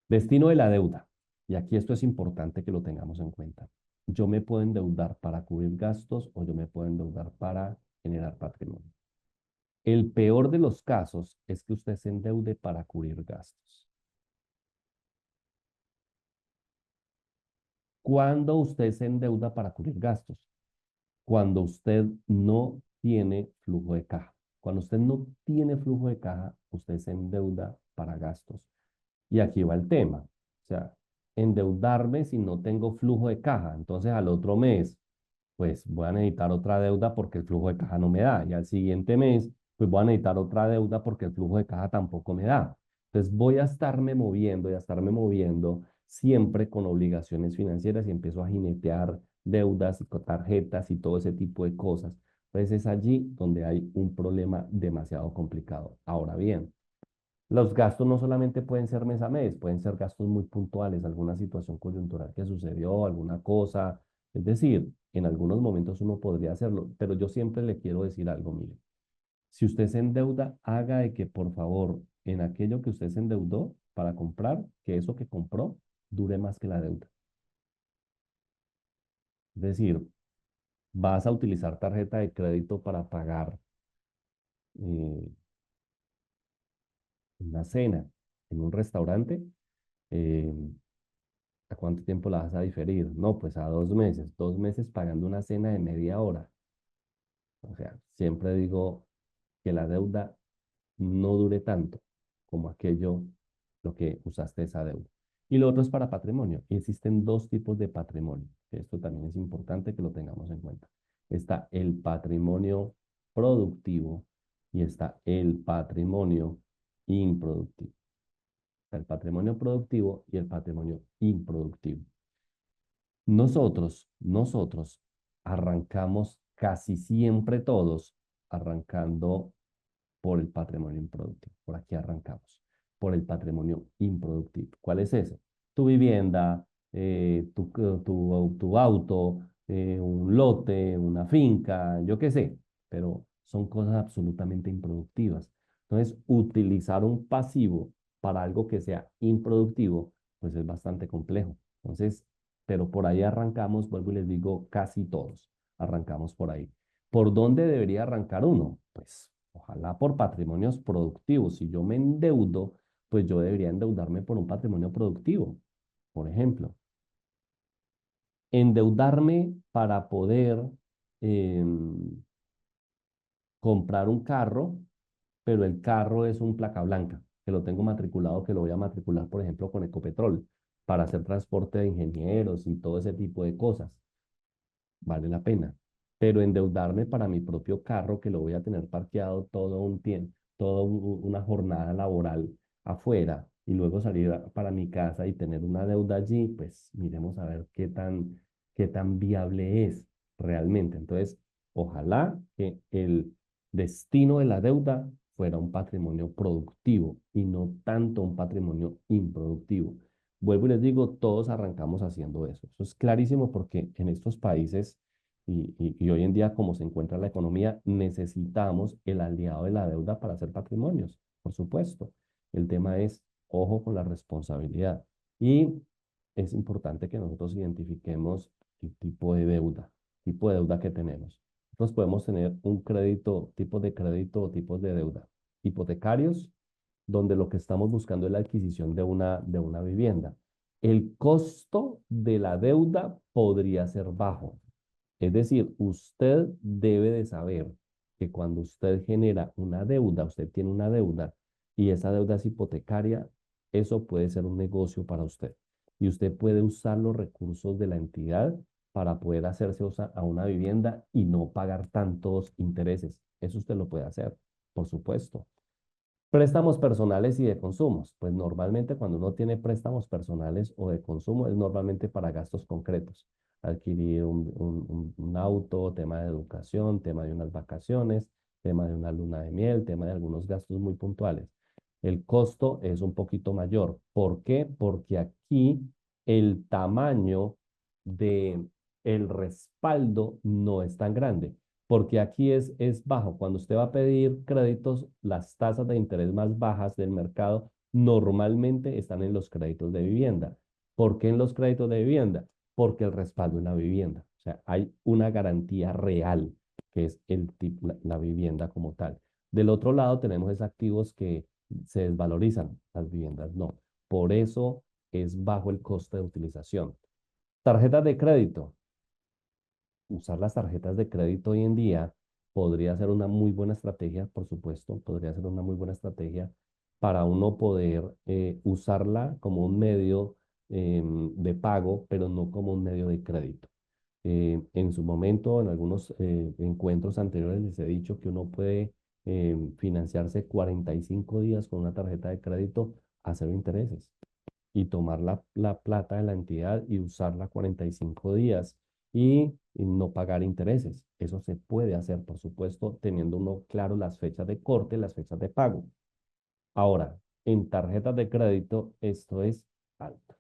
Destino de la deuda. Y aquí esto es importante que lo tengamos en cuenta. Yo me puedo endeudar para cubrir gastos o yo me puedo endeudar para generar patrimonio. El peor de los casos es que usted se endeude para cubrir gastos. ¿Cuándo usted se endeuda para cubrir gastos? Cuando usted no tiene flujo de caja. Cuando usted no tiene flujo de caja, usted se endeuda para gastos. Y aquí va el tema. O sea, endeudarme si no tengo flujo de caja. Entonces al otro mes, pues voy a necesitar otra deuda porque el flujo de caja no me da. Y al siguiente mes, pues voy a necesitar otra deuda porque el flujo de caja tampoco me da. Entonces voy a estarme moviendo y a estarme moviendo siempre con obligaciones financieras y empiezo a jinetear deudas y tarjetas y todo ese tipo de cosas. Entonces es allí donde hay un problema demasiado complicado. Ahora bien, los gastos no solamente pueden ser mes a mes, pueden ser gastos muy puntuales, alguna situación coyuntural que sucedió, alguna cosa. Es decir, en algunos momentos uno podría hacerlo, pero yo siempre le quiero decir algo, mire. Si usted se endeuda, haga de que por favor en aquello que usted se endeudó para comprar, que eso que compró dure más que la deuda. Es decir, vas a utilizar tarjeta de crédito para pagar eh, una cena en un restaurante. eh, ¿A cuánto tiempo la vas a diferir? No, pues a 2 meses. 2 meses pagando una cena de media hora. O sea, siempre digo que la deuda no dure tanto como aquello, lo que usaste esa deuda. Y lo otro es para patrimonio. Existen dos tipos de patrimonio. Esto también es importante que lo tengamos en cuenta. Está el patrimonio productivo y está el patrimonio improductivo. Está el patrimonio productivo y el patrimonio improductivo. Nosotros arrancamos casi siempre todos arrancando por el patrimonio improductivo. Por aquí arrancamos, por el patrimonio improductivo. ¿Cuál es ese? Tu vivienda, tu auto, un lote, una finca, yo qué sé, pero son cosas absolutamente improductivas. Entonces, utilizar un pasivo para algo que sea improductivo, pues es bastante complejo. Entonces, pero por ahí arrancamos, vuelvo y les digo, casi todos arrancamos por ahí. ¿Por dónde debería arrancar uno? Pues ojalá por patrimonios productivos. Si yo me endeudo, pues yo debería endeudarme por un patrimonio productivo. Por ejemplo, endeudarme para poder comprar un carro, pero el carro es un placa blanca, que lo tengo matriculado, que lo voy a matricular, por ejemplo, con Ecopetrol, para hacer transporte de ingenieros y todo ese tipo de cosas. Vale la pena. Pero endeudarme para mi propio carro, que lo voy a tener parqueado todo un tiempo, toda una jornada laboral afuera, y luego salir para mi casa y tener una deuda allí, pues miremos a ver qué tan viable es realmente. Entonces, ojalá que el destino de la deuda fuera un patrimonio productivo y no tanto un patrimonio improductivo. Vuelvo y les digo, todos arrancamos haciendo eso. Eso es clarísimo porque en estos países y hoy en día, como se encuentra la economía, necesitamos el aliado de la deuda para hacer patrimonios, por supuesto. El tema es, ojo con la responsabilidad. Y es importante que nosotros identifiquemos el tipo de deuda que tenemos. Nosotros podemos tener un crédito, tipos de crédito o tipos de deuda. Hipotecarios, donde lo que estamos buscando es la adquisición de una vivienda. El costo de la deuda podría ser bajo. Es decir, usted debe de saber que cuando usted genera una deuda, usted tiene una deuda y esa deuda es hipotecaria, eso puede ser un negocio para usted. Y usted puede usar los recursos de la entidad para poder hacerse a una vivienda y no pagar tantos intereses. Eso usted lo puede hacer, por supuesto. Préstamos personales y de consumos. Pues normalmente cuando uno tiene préstamos personales o de consumo es normalmente para gastos concretos. Adquirir un auto, tema de educación, tema de unas vacaciones, tema de una luna de miel, tema de algunos gastos muy puntuales. El costo es un poquito mayor. ¿Por qué? Porque aquí el tamaño de el respaldo no es tan grande porque aquí es bajo. Cuando usted va a pedir créditos, las tasas de interés más bajas del mercado normalmente están en los créditos de vivienda. ¿Por qué en los créditos de vivienda? Porque el respaldo en la vivienda. O sea, hay una garantía real, que es la vivienda como tal. Del otro lado, tenemos esos activos que se desvalorizan, las viviendas no. Por eso es bajo el coste de utilización. Tarjetas de crédito usar las tarjetas de crédito hoy en día podría ser una muy buena estrategia, por supuesto, podría ser una muy buena estrategia para uno poder usarla como un medio de pago, pero no como un medio de crédito. En su momento, en algunos encuentros anteriores les he dicho que uno puede financiarse 45 días con una tarjeta de crédito a cero intereses y tomar la plata de la entidad y usarla 45 días y no pagar intereses. Eso se puede hacer, por supuesto, teniendo uno claro las fechas de corte, las fechas de pago. Ahora, en tarjetas de crédito, esto es alto.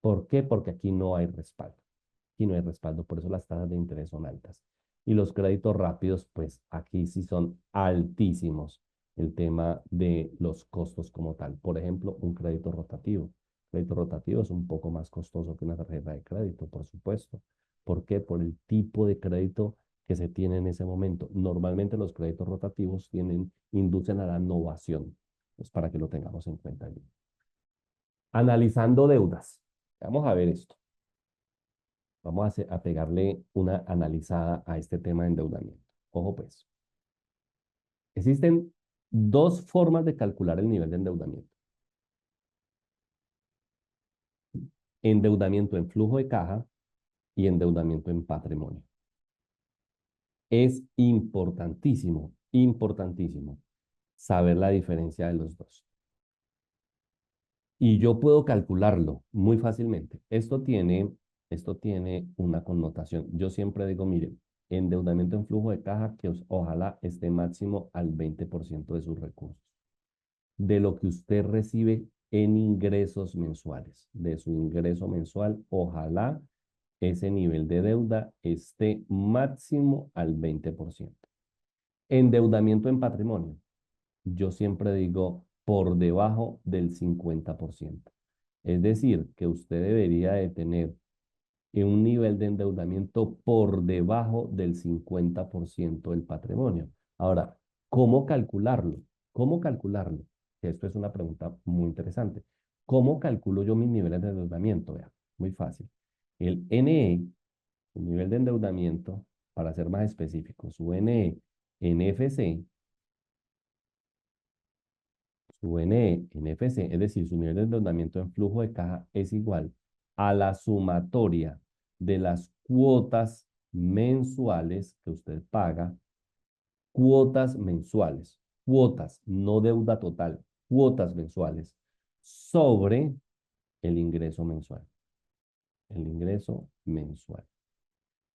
¿Por qué? Porque aquí no hay respaldo. Aquí no hay respaldo, por eso las tasas de interés son altas. Y los créditos rápidos, pues aquí sí son altísimos el tema de los costos como tal. Por ejemplo, un crédito rotativo. Crédito rotativo es un poco más costoso que una tarjeta de crédito, por supuesto. ¿Por qué? Por el tipo de crédito que se tiene en ese momento. Normalmente los créditos rotativos inducen a la innovación. Es para que lo tengamos en cuenta allí. Analizando deudas. Vamos a ver esto. Vamos a pegarle una analizada a este tema de endeudamiento. Ojo pues, existen dos formas de calcular el nivel de endeudamiento. Endeudamiento en flujo de caja y endeudamiento en patrimonio. Es importantísimo, importantísimo saber la diferencia de los dos. Y yo puedo calcularlo muy fácilmente. Esto tiene una connotación. Yo siempre digo, mire, endeudamiento en flujo de caja que ojalá esté máximo al 20% de sus recursos, de lo que usted recibe en ingresos mensuales, de su ingreso mensual, ojalá ese nivel de deuda esté máximo al 20%. Endeudamiento en patrimonio, yo siempre digo por debajo del 50%. Es decir, que usted debería de tener un nivel de endeudamiento por debajo del 50% del patrimonio. Ahora, ¿cómo calcularlo? ¿Cómo calcularlo? Esto es una pregunta muy interesante. ¿Cómo calculo yo mis niveles de endeudamiento? Vea, muy fácil. El NE, el nivel de endeudamiento, para ser más específico, su NE en FC, su NE en FC, es decir, su nivel de endeudamiento en flujo de caja es igual a la sumatoria de las cuotas mensuales que usted paga, cuotas mensuales, cuotas, no deuda total, cuotas mensuales, sobre el ingreso mensual, el ingreso mensual.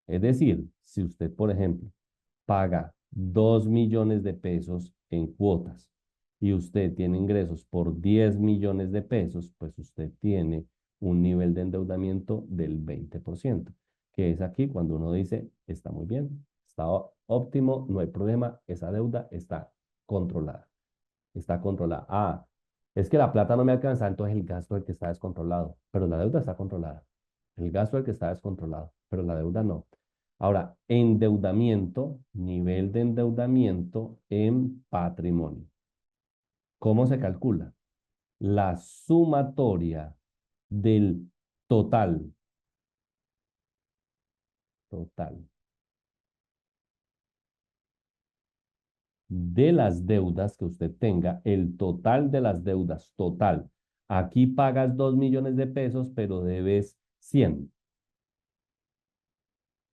Es decir, si usted, por ejemplo, paga 2 millones de pesos en cuotas y usted tiene ingresos por 10 millones de pesos, pues usted tiene un nivel de endeudamiento del 20%, que es aquí cuando uno dice, está muy bien, está óptimo, no hay problema, esa deuda está controlada, está controlada. Ah, es que la plata no me alcanza, entonces el gasto es el que está descontrolado, pero la deuda está controlada. El gasto es el que está descontrolado, pero la deuda no. Ahora, endeudamiento, nivel de endeudamiento en patrimonio. ¿Cómo se calcula? La sumatoria del total, total de las deudas que usted tenga, el total de las deudas, total. Aquí pagas 2 millones de pesos, pero debes 100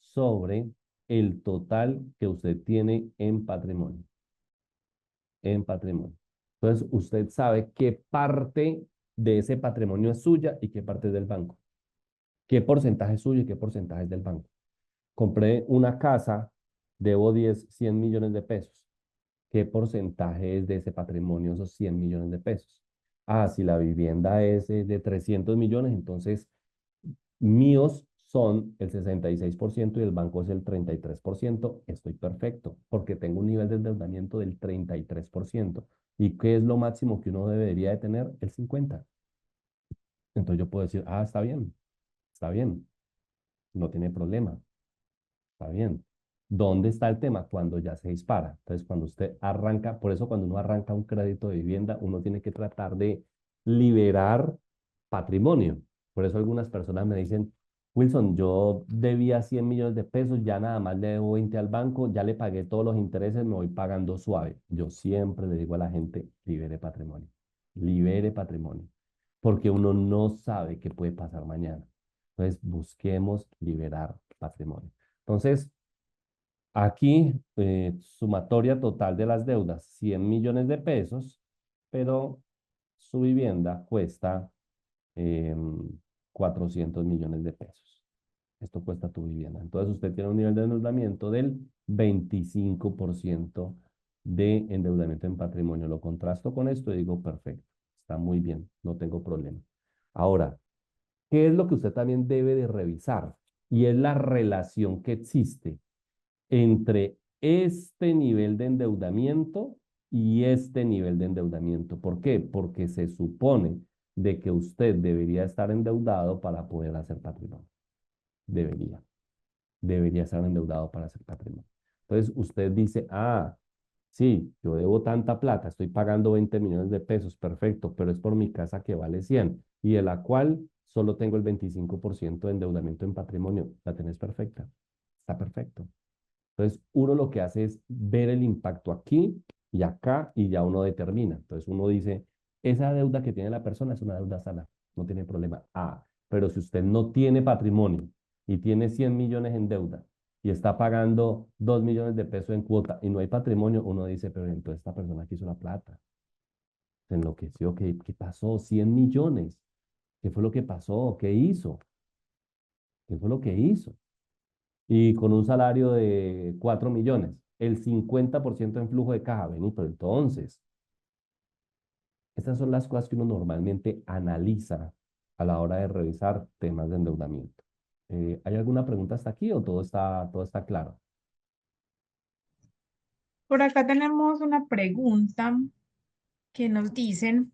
sobre el total que usted tiene en patrimonio, en patrimonio. Entonces, usted sabe qué parte de ese patrimonio es suya y qué parte es del banco. ¿Qué porcentaje es suyo y qué porcentaje es del banco? Compré una casa, debo 100 millones de pesos. ¿Qué porcentaje es de ese patrimonio, esos 100 millones de pesos? Ah, si la vivienda es de 300 millones, entonces míos son el 66% y el banco es el 33%. Estoy perfecto porque tengo un nivel de endeudamiento del 33%. ¿Y qué es lo máximo que uno debería de tener? El 50%. Entonces yo puedo decir, ah, está bien, no tiene problema. Está bien. ¿Dónde está el tema? Cuando ya se dispara. Entonces, cuando usted arranca, por eso cuando uno arranca un crédito de vivienda, uno tiene que tratar de liberar patrimonio. Por eso algunas personas me dicen, Wilson, yo debía 100 millones de pesos, ya nada más le debo 20 al banco, ya le pagué todos los intereses, me voy pagando suave. Yo siempre le digo a la gente, libere patrimonio, porque uno no sabe qué puede pasar mañana. Entonces, busquemos liberar patrimonio. Entonces, aquí, sumatoria total de las deudas, 100 millones de pesos, pero su vivienda cuesta 400 millones de pesos. Esto cuesta tu vivienda. Entonces, usted tiene un nivel de endeudamiento del 25% de endeudamiento en patrimonio. Lo contrasto con esto y digo, perfecto, está muy bien, no tengo problema. Ahora, ¿qué es lo que usted también debe de revisar? Y es la relación que existe entre este nivel de endeudamiento y este nivel de endeudamiento. ¿Por qué? Porque se supone de que usted debería estar endeudado para poder hacer patrimonio. Debería estar endeudado para hacer patrimonio. Entonces usted dice, ah, sí, yo debo tanta plata, estoy pagando 20 millones de pesos, perfecto, pero es por mi casa que vale 100 y de la cual solo tengo el 25% de endeudamiento en patrimonio. La tenés perfecta, está perfecto. Entonces, uno lo que hace es ver el impacto aquí y acá y ya uno determina. Entonces, uno dice, esa deuda que tiene la persona es una deuda sana, no tiene problema. Ah, pero si usted no tiene patrimonio y tiene 100 millones en deuda y está pagando 2 millones de pesos en cuota y no hay patrimonio, uno dice, pero entonces esta persona que hizo la plata, se enloqueció, ¿qué pasó? 100 millones. ¿Qué fue lo que pasó? ¿Qué hizo? ¿Qué fue lo que hizo? Y con un salario de 4 millones, el 50% en flujo de caja, Benito. Entonces, estas son las cosas que uno normalmente analiza a la hora de revisar temas de endeudamiento. ¿Hay alguna pregunta hasta aquí o todo está claro? Por acá tenemos una pregunta que nos dicen,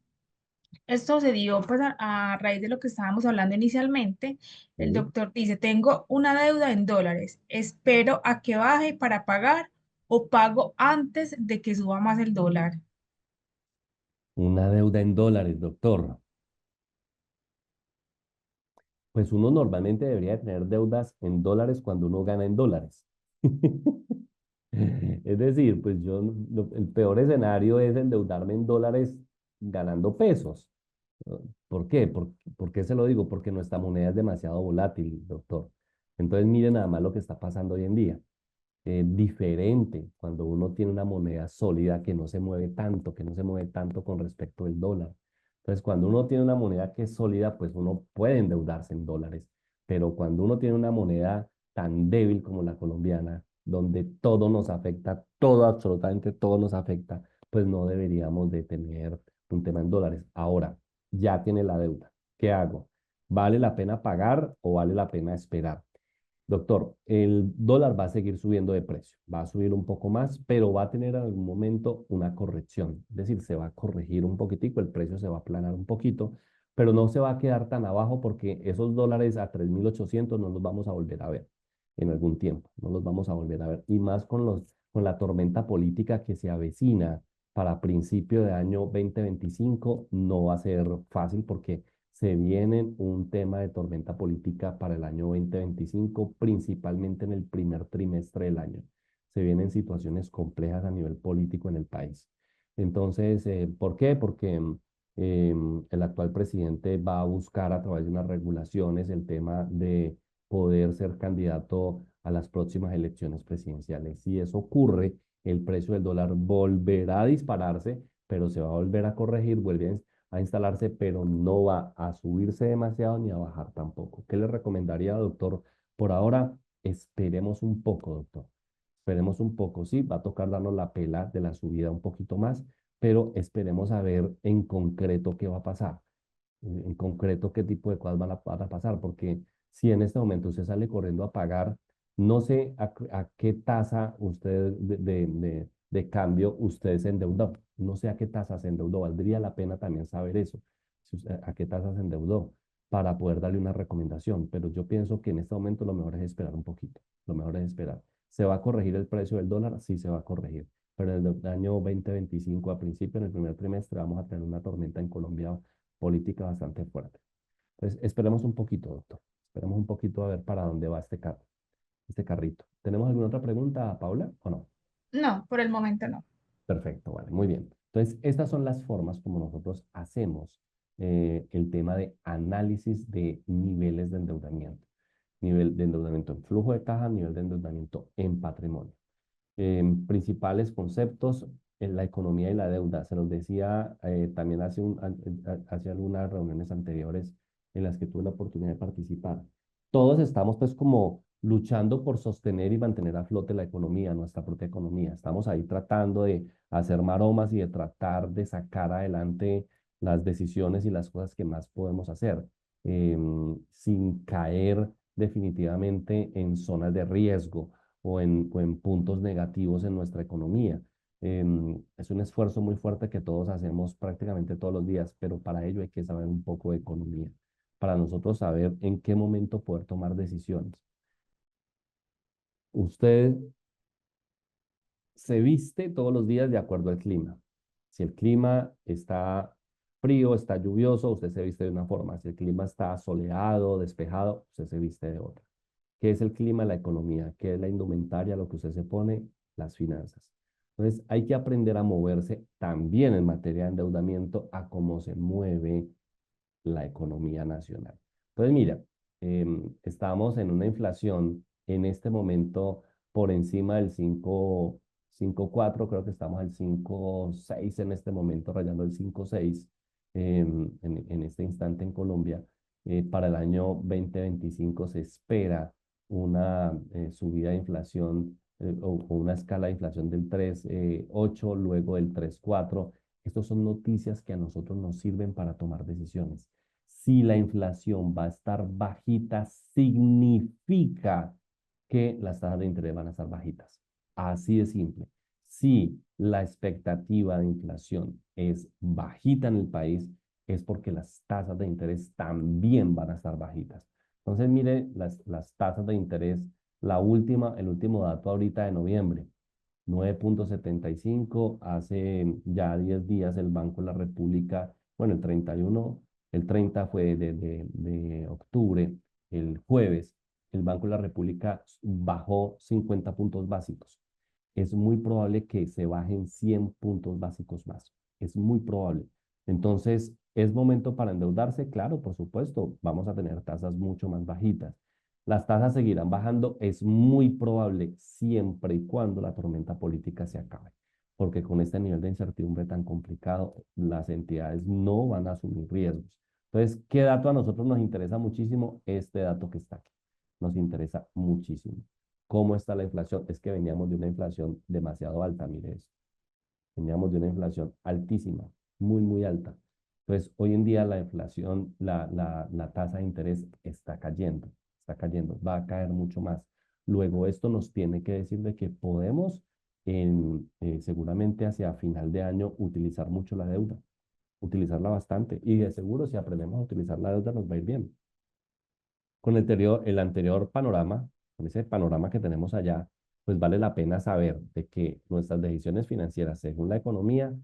esto se dio pues a raíz de lo que estábamos hablando inicialmente. El ¿Sí? doctor dice, tengo una deuda en dólares, espero a que baje para pagar o pago antes de que suba más el dólar. Una deuda en dólares, doctor. Pues uno normalmente debería de tener deudas en dólares cuando uno gana en dólares. Es decir, pues el peor escenario es endeudarme en dólares ganando pesos. ¿No? ¿Por qué? ¿Por qué se lo digo? Porque nuestra moneda es demasiado volátil, doctor. Entonces, miren nada más lo que está pasando hoy en día. Diferente cuando uno tiene una moneda sólida que no se mueve tanto, que no se mueve tanto con respecto al dólar. Entonces, cuando uno tiene una moneda que es sólida, pues uno puede endeudarse en dólares. Pero cuando uno tiene una moneda tan débil como la colombiana, donde todo nos afecta, todo, absolutamente todo nos afecta, pues no deberíamos de tener un tema en dólares. Ahora, ya tiene la deuda. ¿Qué hago? ¿Vale la pena pagar o vale la pena esperar? Doctor, el dólar va a seguir subiendo de precio, va a subir un poco más, pero va a tener en algún momento una corrección, es decir, se va a corregir un poquitico, el precio se va a aplanar un poquito, pero no se va a quedar tan abajo porque esos dólares a 3.800 no los vamos a volver a ver en algún tiempo, no los vamos a volver a ver, y más con la tormenta política que se avecina para principio de año 2025, no va a ser fácil porque se viene un tema de tormenta política para el año 2025, principalmente en el primer trimestre del año. Se vienen situaciones complejas a nivel político en el país. Entonces, ¿por qué? Porque el actual presidente va a buscar a través de unas regulaciones el tema de poder ser candidato a las próximas elecciones presidenciales. Si eso ocurre, el precio del dólar volverá a dispararse, pero se va a volver a corregir, vuelve a instalarse, pero no va a subirse demasiado ni a bajar tampoco. ¿Qué le recomendaría, doctor? Por ahora, esperemos un poco, doctor. Esperemos un poco, sí, va a tocar darnos la pela de la subida un poquito más, pero esperemos a ver en concreto qué va a pasar, en concreto qué tipo de cosas van a pasar, porque si en este momento usted sale corriendo a pagar, no sé a qué tasa usted de cambio usted se endeudó, no sé a qué tasa se endeudó, valdría la pena también saber eso, a qué tasa se endeudó para poder darle una recomendación, pero yo pienso que en este momento lo mejor es esperar un poquito, lo mejor es esperar. ¿Se va a corregir el precio del dólar? Sí, se va a corregir, pero en el año 2025 a principio, en el primer trimestre, vamos a tener una tormenta en Colombia política bastante fuerte. Entonces, esperemos un poquito, doctor. Esperemos un poquito a ver para dónde va este carrito. ¿Tenemos alguna otra pregunta, Paula, o no? No, por el momento no. Perfecto, vale, muy bien. Entonces, estas son las formas como nosotros hacemos el tema de análisis de niveles de endeudamiento. Nivel de endeudamiento en flujo de caja, nivel de endeudamiento en patrimonio. Principales conceptos en la economía y la deuda. Se los decía también hace algunas reuniones anteriores en las que tuve la oportunidad de participar. Todos estamos pues como luchando por sostener y mantener a flote la economía, nuestra propia economía. Estamos ahí tratando de hacer maromas y de tratar de sacar adelante las decisiones y las cosas que más podemos hacer, sin caer definitivamente en zonas de riesgo o en puntos negativos en nuestra economía. Es un esfuerzo muy fuerte que todos hacemos prácticamente todos los días, pero para ello hay que saber un poco de economía, para nosotros saber en qué momento poder tomar decisiones. Usted se viste todos los días de acuerdo al clima. Si el clima está frío, está lluvioso, usted se viste de una forma. Si el clima está soleado, despejado, usted se viste de otra. ¿Qué es el clima? La economía. ¿Qué es la indumentaria? Lo que usted se pone, las finanzas. Entonces, hay que aprender a moverse también en materia de endeudamiento a cómo se mueve la economía nacional. Entonces, mira, estamos en una inflación en este momento por encima del 5,4, creo que estamos al 5,6 en este momento, rayando el 5,6 en este instante en Colombia. Para el año 2025 se espera una subida de inflación o una escala de inflación del 3,8, luego del 3,4. Estas son noticias que a nosotros nos sirven para tomar decisiones. Si la inflación va a estar bajita, significa que las tasas de interés van a estar bajitas. Así de simple. Si la expectativa de inflación es bajita en el país, es porque las tasas de interés también van a estar bajitas. Entonces, mire las tasas de interés, el último dato ahorita de noviembre, 9,75. Hace ya 10 días el Banco de la República, bueno, el 31, el 30 fue de octubre, el jueves, el Banco de la República bajó 50 puntos básicos. Es muy probable que se bajen 100 puntos básicos más. Es muy probable. Entonces, ¿es momento para endeudarse? Claro, por supuesto, vamos a tener tasas mucho más bajitas. Las tasas seguirán bajando, es muy probable siempre y cuando la tormenta política se acabe, porque con este nivel de incertidumbre tan complicado, las entidades no van a asumir riesgos. Entonces, ¿qué dato a nosotros nos interesa muchísimo? Este dato que está aquí. Nos interesa muchísimo. ¿Cómo está la inflación? Es que veníamos de una inflación demasiado alta, mire eso. Veníamos de una inflación altísima, muy, muy alta. Entonces, hoy en día la inflación, la tasa de interés está cayendo, va a caer mucho más. Luego, esto nos tiene que decir de que podemos, seguramente hacia final de año, utilizar mucho la deuda, utilizarla bastante. Y de seguro, si aprendemos a utilizar la deuda, nos va a ir bien. Con el anterior panorama, con ese panorama que tenemos allá, pues vale la pena saber de que nuestras decisiones financieras, según la economía,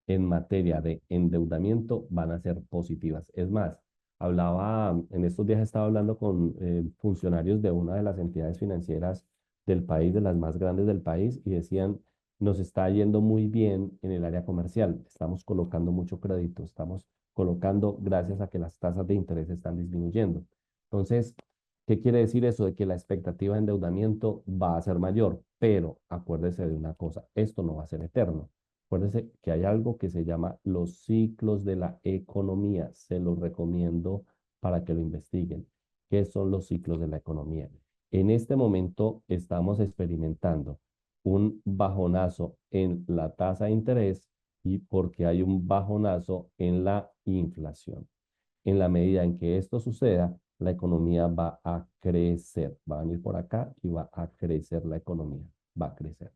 en materia de endeudamiento van a ser positivas. Es más, en estos días estaba hablando con funcionarios de una de las entidades financieras del país, de las más grandes del país, y decían, nos está yendo muy bien en el área comercial, estamos colocando mucho crédito, estamos colocando gracias a que las tasas de interés están disminuyendo. Entonces, ¿qué quiere decir eso? De que la expectativa de endeudamiento va a ser mayor, pero acuérdese de una cosa, esto no va a ser eterno. Acuérdense que hay algo que se llama los ciclos de la economía. Se los recomiendo para que lo investiguen. ¿Qué son los ciclos de la economía? En este momento estamos experimentando un bajonazo en la tasa de interés y porque hay un bajonazo en la inflación. En la medida en que esto suceda, la economía va a crecer. Va a venir por acá y va a crecer la economía. Va a crecer.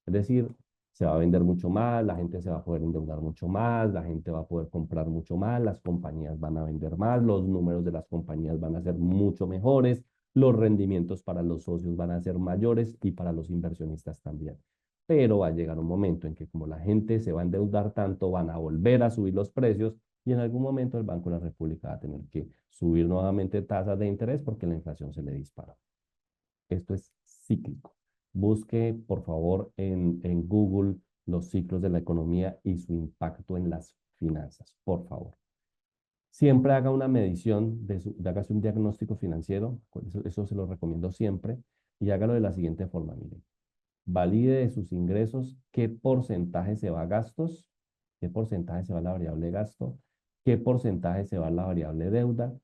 Es decir, se va a vender mucho más, la gente se va a poder endeudar mucho más, la gente va a poder comprar mucho más, las compañías van a vender más, los números de las compañías van a ser mucho mejores, los rendimientos para los socios van a ser mayores y para los inversionistas también. Pero va a llegar un momento en que como la gente se va a endeudar tanto, van a volver a subir los precios y en algún momento el Banco de la República va a tener que subir nuevamente tasas de interés porque la inflación se le dispara. Esto es cíclico. Busque, por favor, en Google los ciclos de la economía y su impacto en las finanzas, por favor. Siempre haga una medición, hágase un diagnóstico financiero, eso se lo recomiendo siempre, y hágalo de la siguiente forma, mire. Valide de sus ingresos qué porcentaje se va a gastos, qué porcentaje se va a la variable gasto, qué porcentaje se va a la variable deuda,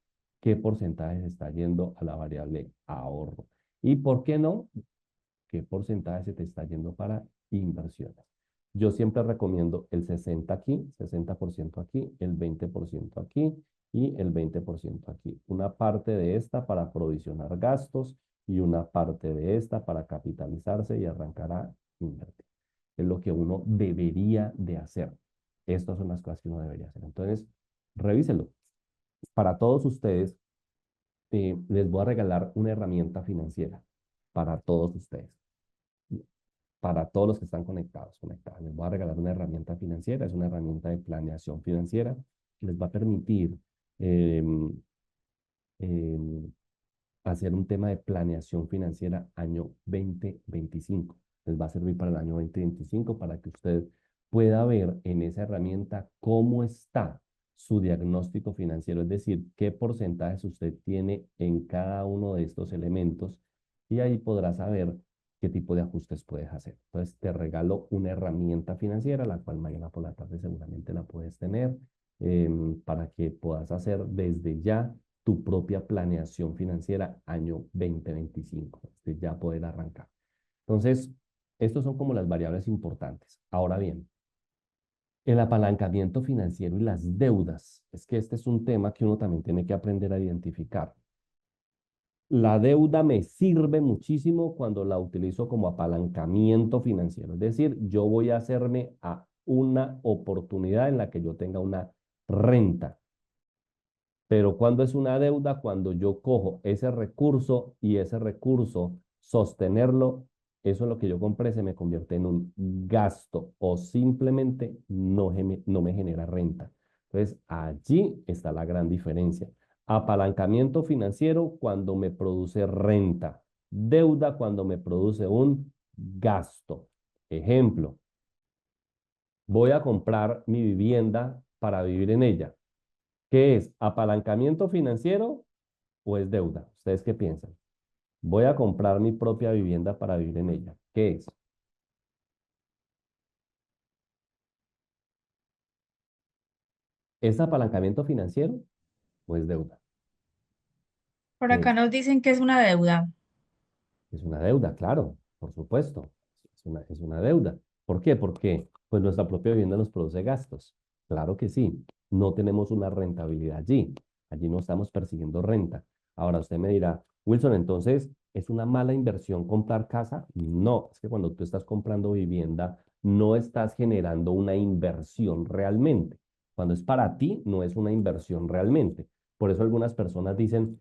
qué porcentaje se está yendo a la variable ahorro. Y por qué no, qué porcentaje se te está yendo para inversiones. Yo siempre recomiendo el 60 aquí, 60% aquí, el 20% aquí y el 20% aquí. Una parte de esta para provisionar gastos y una parte de esta para capitalizarse y arrancar a invertir. Es lo que uno debería de hacer. Estas son las cosas que uno debería hacer. Entonces, revíselo. Para todos ustedes, les voy a regalar una herramienta financiera para todos ustedes, para todos los que están conectados. Les voy a regalar una herramienta financiera, es una herramienta de planeación financiera que les va a permitir eh, eh, hacer un tema de planeación financiera año 2025. Les va a servir para el año 2025 para que usted pueda ver en esa herramienta cómo está su diagnóstico financiero, es decir, qué porcentajes usted tiene en cada uno de estos elementos y ahí podrás saber qué tipo de ajustes puedes hacer. Entonces, te regalo una herramienta financiera, la cual mañana por la tarde seguramente la puedes tener, para que puedas hacer desde ya tu propia planeación financiera año 2025, desde ya poder arrancar. Entonces, estos son como las variables importantes. Ahora bien, el apalancamiento financiero y las deudas. Es que este es un tema que uno también tiene que aprender a identificar. La deuda me sirve muchísimo cuando la utilizo como apalancamiento financiero. Es decir, yo voy a hacerme a una oportunidad en la que yo tenga una renta. Pero cuando es una deuda, cuando yo cojo ese recurso y ese recurso sostenerlo, eso es lo que yo compré se me convierte en un gasto o simplemente no me genera renta. Entonces, allí está la gran diferencia. Apalancamiento financiero cuando me produce renta. Deuda cuando me produce un gasto. Ejemplo, voy a comprar mi vivienda para vivir en ella. ¿Qué es? ¿Apalancamiento financiero o es deuda? ¿Ustedes qué piensan? Voy a comprar mi propia vivienda para vivir en ella. ¿Qué es? ¿Es apalancamiento financiero o es deuda? Por ¿Qué acá es? nos dicen que es una deuda. Es una deuda, claro, por supuesto. Es una deuda. ¿Por qué? Porque pues nuestra propia vivienda nos produce gastos. Claro que sí. No tenemos una rentabilidad allí. Allí no estamos persiguiendo renta. Ahora usted me dirá, Wilson, entonces, ¿es una mala inversión comprar casa? No, es que cuando tú estás comprando vivienda, no estás generando una inversión realmente. Cuando es para ti, no es una inversión realmente. Por eso algunas personas dicen,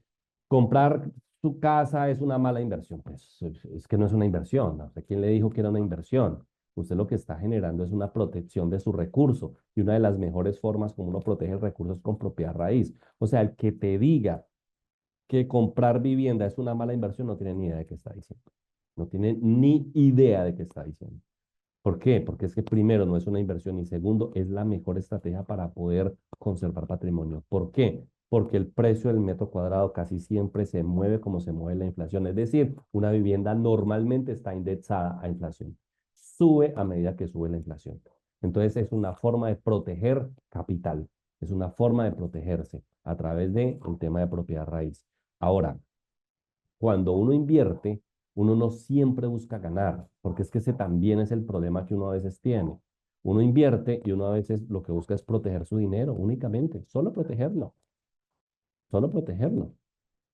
comprar su casa es una mala inversión. Pues es que no es una inversión, ¿no? ¿Quién le dijo que era una inversión? Usted lo que está generando es una protección de su recurso y una de las mejores formas como uno protege el recurso es con propiedad raíz. O sea, el que te diga que comprar vivienda es una mala inversión no tiene ni idea de qué está diciendo. No tiene ni idea de qué está diciendo. ¿Por qué? Porque es que primero no es una inversión y segundo es la mejor estrategia para poder conservar patrimonio. ¿Por qué? Porque el precio del metro cuadrado casi siempre se mueve como se mueve la inflación. Es decir, una vivienda normalmente está indexada a inflación. Sube a medida que sube la inflación. Entonces es una forma de proteger capital. Es una forma de protegerse a través del tema de propiedad raíz. Ahora, cuando uno invierte, uno no siempre busca ganar, porque es que ese también es el problema que uno a veces tiene. Uno invierte y uno a veces lo que busca es proteger su dinero únicamente, solo protegerlo.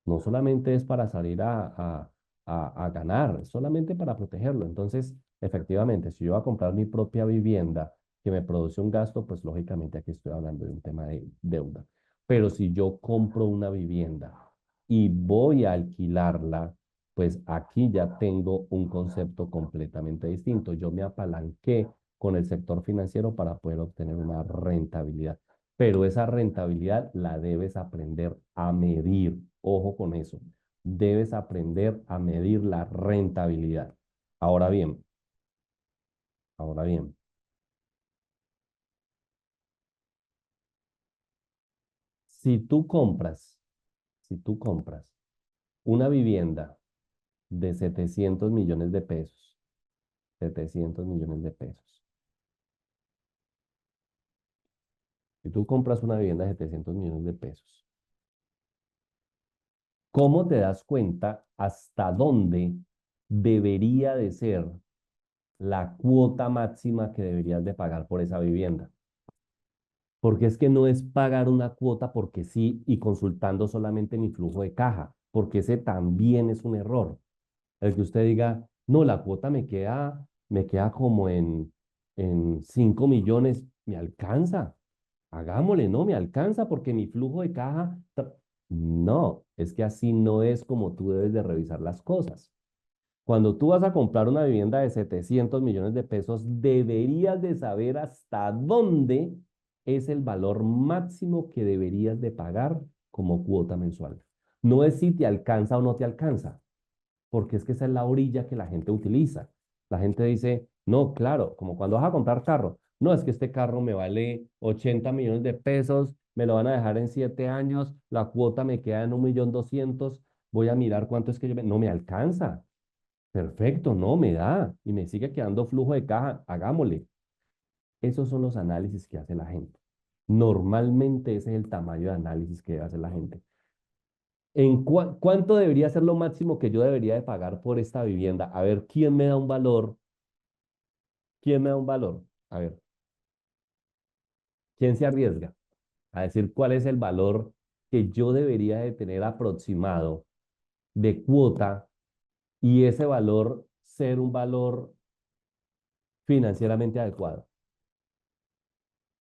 No solamente es para salir a ganar, es solamente para protegerlo. Entonces, efectivamente, si yo voy a comprar mi propia vivienda que me produce un gasto, pues lógicamente aquí estoy hablando de un tema de deuda. Pero si yo compro una vivienda y voy a alquilarla, pues aquí ya tengo un concepto completamente distinto. Yo me apalanqué con el sector financiero para poder obtener una rentabilidad, pero esa rentabilidad la debes aprender a medir. Ojo con eso. Debes aprender a medir la rentabilidad. Ahora bien, ahora bien, si tú compras, si tú compras una vivienda de 700 millones de pesos, 700 millones de pesos. Si tú compras una vivienda de 700 millones de pesos, ¿cómo te das cuenta hasta dónde debería de ser la cuota máxima que deberías de pagar por esa vivienda? Porque es que no es pagar una cuota porque sí y consultando solamente mi flujo de caja, porque ese también es un error. El que usted diga, no, la cuota me queda como en 5 millones, me alcanza. Hagámosle, no, me alcanza porque mi flujo de caja... No, es que así no es como tú debes de revisar las cosas. Cuando tú vas a comprar una vivienda de 700 millones de pesos, deberías de saber hasta dónde es el valor máximo que deberías de pagar como cuota mensual. No es si te alcanza o no te alcanza, porque es que esa es la orilla que la gente utiliza. La gente dice, no, claro, como cuando vas a comprar carro. No, es que este carro me vale 80 millones de pesos, me lo van a dejar en 7 años, la cuota me queda en 1.200.000, voy a mirar cuánto es que yo... No me alcanza. Perfecto, no, me da y me sigue quedando flujo de caja, hagámosle. Esos son los análisis que hace la gente. Normalmente ese es el tamaño de análisis que hace la gente. ¿Cuánto debería ser lo máximo que yo debería de pagar por esta vivienda? A ver, ¿quién me da un valor? ¿Quién me da un valor? A ver, ¿quién se arriesga a decir cuál es el valor que yo debería de tener aproximado de cuota y ese valor ser un valor financieramente adecuado?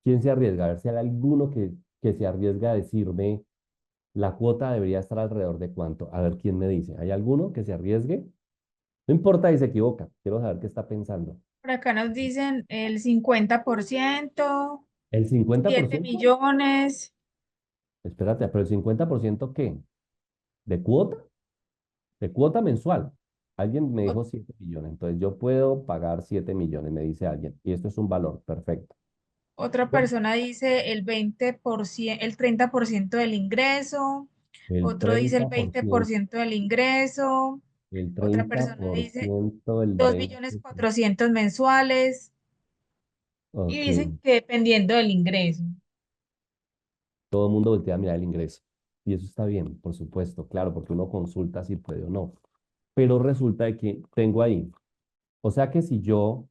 ¿Quién se arriesga? A ver si hay alguno que se arriesga a decirme la cuota debería estar alrededor de cuánto. A ver quién me dice. ¿Hay alguno que se arriesgue? No importa si se equivoca, quiero saber qué está pensando. Por acá nos dicen el 50%, ¿El cincuenta por 7 ciento millones, Espérate, pero el 50% ¿qué? ¿De cuota? De cuota mensual. Alguien me o- dijo 7 millones, entonces yo puedo pagar 7 millones, me dice alguien. Y esto es un valor, perfecto. otra Yo, persona dice el 20%, el 30% del ingreso, el otro dice el treinta por veinte por ciento ciento del ingreso, el otra treinta persona por dice ciento del 20%. 2.400.000 mensuales y Ok, dicen que dependiendo del ingreso. todo el mundo voltea a mirar el ingreso. Y eso está bien, por supuesto, claro, porque uno consulta si puede o no. Pero resulta de que tengo ahí. O sea que si yo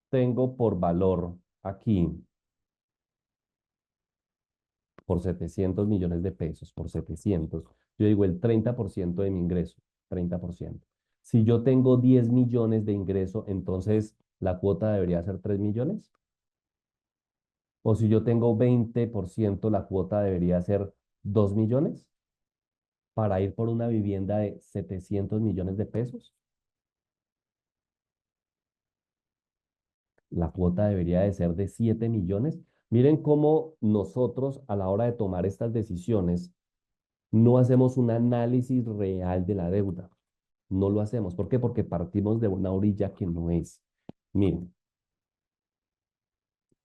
tengo por valor aquí, por 700 millones de pesos, por 700, yo digo el 30% de mi ingreso, 30%. Si yo tengo 10 millones de ingreso, entonces la cuota debería ser 3 millones. O si yo tengo 20%, la cuota debería ser 2 millones para ir por una vivienda de 700 millones de pesos. La cuota debería de ser de 7 millones. Miren cómo nosotros a la hora de tomar estas decisiones no hacemos un análisis real de la deuda. No lo hacemos. ¿Por qué? Porque partimos de una orilla que no es. Miren,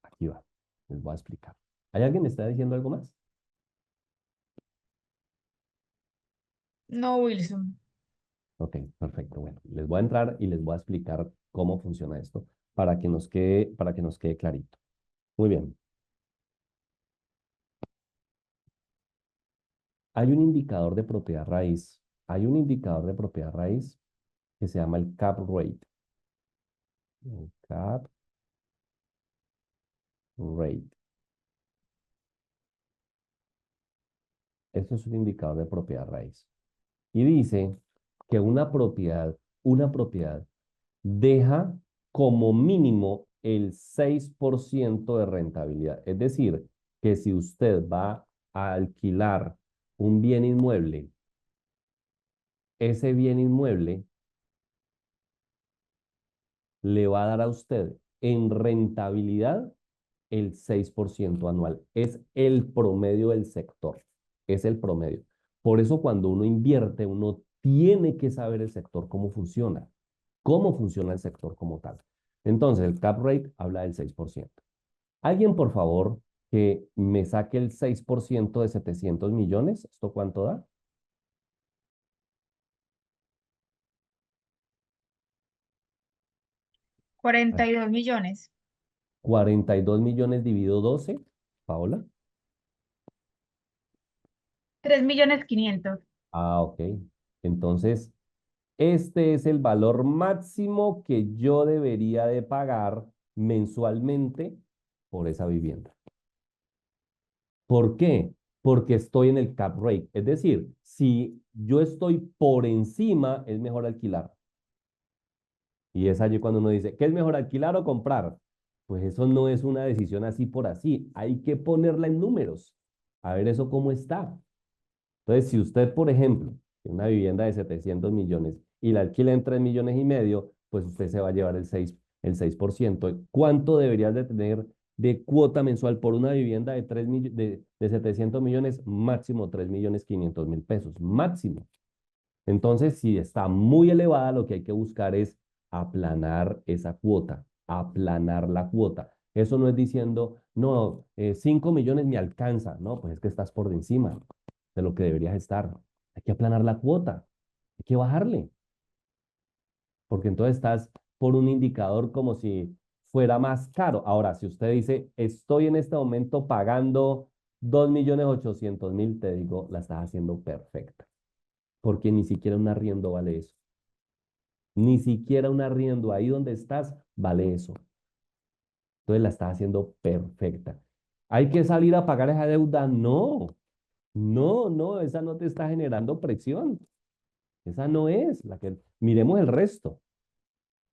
aquí va. Les voy a explicar. ¿Hay alguien que está diciendo algo más? No, Wilson. Ok, perfecto. Bueno, les voy a entrar y les voy a explicar cómo funciona esto para que nos quede clarito. Muy bien. Hay un indicador de propiedad raíz. Hay un indicador de propiedad raíz que se llama el cap rate. El cap rate. Esto es un indicador de propiedad raíz. Y dice que una propiedad deja como mínimo el 6% de rentabilidad. Es decir, que si usted va a alquilar un bien inmueble, ese bien inmueble le va a dar a usted en rentabilidad el 6% anual. Es el promedio del sector. Es el promedio. Por eso cuando uno invierte, uno tiene que saber el sector cómo funciona el sector como tal. Entonces, el cap rate habla del 6%. Alguien, por favor, que me saque el 6% de 700 millones. ¿Esto cuánto da? 42 millones. 42 millones dividido 12, Paola. 3.500.000. Ah, ok. Entonces, este es el valor máximo que yo debería de pagar mensualmente por esa vivienda. ¿Por qué? Porque estoy en el cap rate. Es decir, si yo estoy por encima, es mejor alquilar. Y es allí cuando uno dice, ¿qué es mejor alquilar o comprar? Pues eso no es una decisión así por así. Hay que ponerla en números. A ver eso cómo está. Entonces, si usted, por ejemplo, tiene una vivienda de 700 millones y la alquila en 3 millones y medio, pues usted se va a llevar el 6%. ¿Cuánto deberías de tener de cuota mensual por una vivienda de, 700 millones? Máximo 3.500.000 pesos, máximo. Entonces, si está muy elevada, lo que hay que buscar es aplanar esa cuota, aplanar la cuota. Eso no es diciendo, no, 5 millones me alcanza. No, pues es que estás por encima de lo que deberías estar. Hay que aplanar la cuota, hay que bajarle. porque entonces estás por un indicador como si fuera más caro. Ahora, si usted dice, estoy en este momento pagando 2.800.000, te digo, la estás haciendo perfecta, porque ni siquiera un arriendo vale eso. Ni siquiera un arriendo ahí donde estás vale eso. Entonces la estás haciendo perfecta. ¿Hay que salir a pagar esa deuda? No, no, no, esa no te está generando presión. Esa no es la que... Miremos el resto,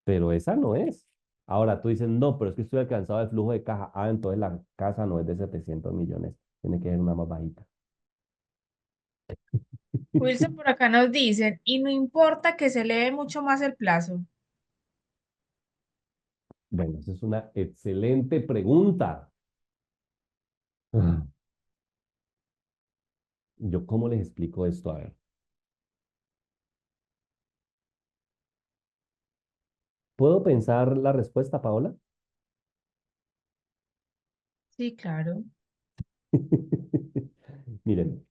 pero esa no es. Ahora tú dices, no, pero es que estoy alcanzado del flujo de caja. Ah, entonces la casa no es de 700 millones, tiene que ser una más bajita. Wilson, por acá nos dicen, y no importa que se eleve mucho más el plazo. Bueno, esa es una excelente pregunta. Ah, ¿yo cómo les explico esto? A ver, ¿puedo pensar la respuesta, Paola? Sí, claro. Miren,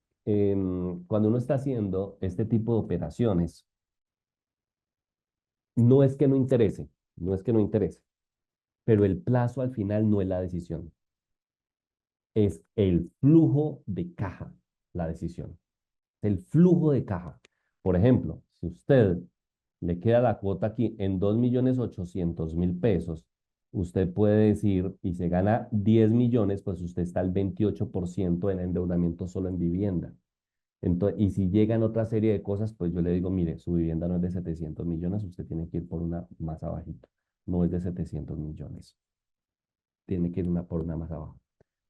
cuando uno está haciendo este tipo de operaciones, no es que no interese, no es que no interese, pero el plazo al final no es la decisión, es el flujo de caja la decisión, el flujo de caja. Por ejemplo, si usted le queda la cuota aquí en 2.800.000 pesos, usted puede decir, y se gana 10 millones, pues usted está al 28% en endeudamiento solo en vivienda. Entonces, y si llegan otra serie de cosas, pues yo le digo, mire, su vivienda no es de 700 millones, usted tiene que ir por una más abajito. No es de 700 millones. Tiene que ir una por una más abajo,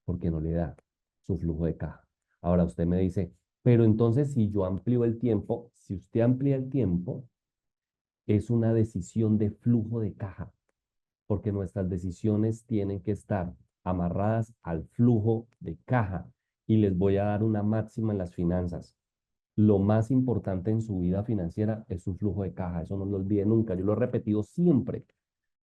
porque no le da su flujo de caja. Ahora usted me dice, pero entonces si yo amplío el tiempo, si usted amplía el tiempo, es una decisión de flujo de caja, porque nuestras decisiones tienen que estar amarradas al flujo de caja. Y les voy a dar una máxima en las finanzas. Lo más importante en su vida financiera es su flujo de caja. Eso no lo olvide nunca. Yo lo he repetido siempre.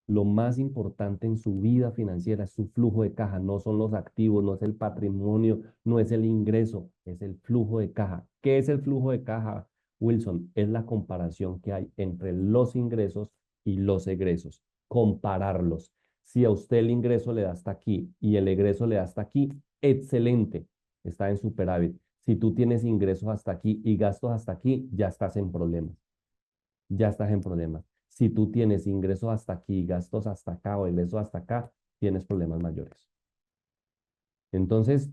Lo más importante en su vida financiera es su flujo de caja. No son los activos, no es el patrimonio, no es el ingreso, es el flujo de caja. ¿Qué es el flujo de caja, Wilson? Es la comparación que hay entre los ingresos y los egresos. Compararlos. Si a usted el ingreso le da hasta aquí y el egreso le da hasta aquí, excelente, está en superávit. Si tú tienes ingresos hasta aquí y gastos hasta aquí, ya estás en problemas. Ya estás en problemas. Si tú tienes ingresos hasta aquí, gastos hasta acá o ingresos hasta acá, tienes problemas mayores. Entonces,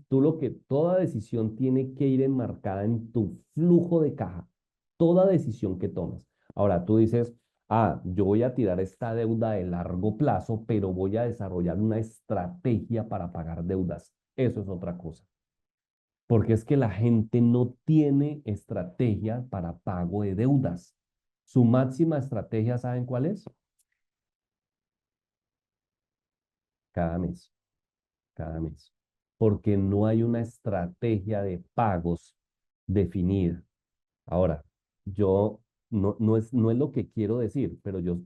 toda decisión tiene que ir enmarcada en tu flujo de caja. Toda decisión que tomes. Ahora, tú dices, ah, yo voy a tirar esta deuda de largo plazo, pero voy a desarrollar una estrategia para pagar deudas. Eso es otra cosa. Porque es que la gente no tiene estrategia para pago de deudas. Su máxima estrategia, ¿saben cuál es? Cada mes, cada mes. Porque no hay una estrategia de pagos definida. Ahora, yo no es lo que quiero decir, pero yo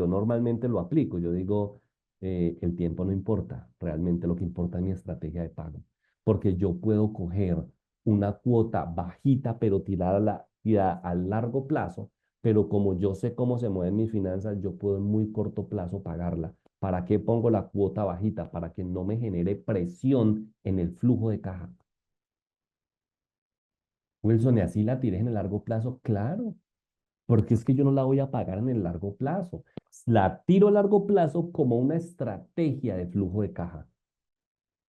normalmente lo aplico. Yo digo, el tiempo no importa, realmente lo que importa es mi estrategia de pago, porque yo puedo coger una cuota bajita, pero tirada a largo plazo, pero como yo sé cómo se mueven mis finanzas, yo puedo en muy corto plazo pagarla. ¿Para qué pongo la cuota bajita? Para que no me genere presión en el flujo de caja. Wilson, ¿y así la tires en el largo plazo? Claro, porque es que yo no la voy a pagar en el largo plazo. La tiro a largo plazo como una estrategia de flujo de caja,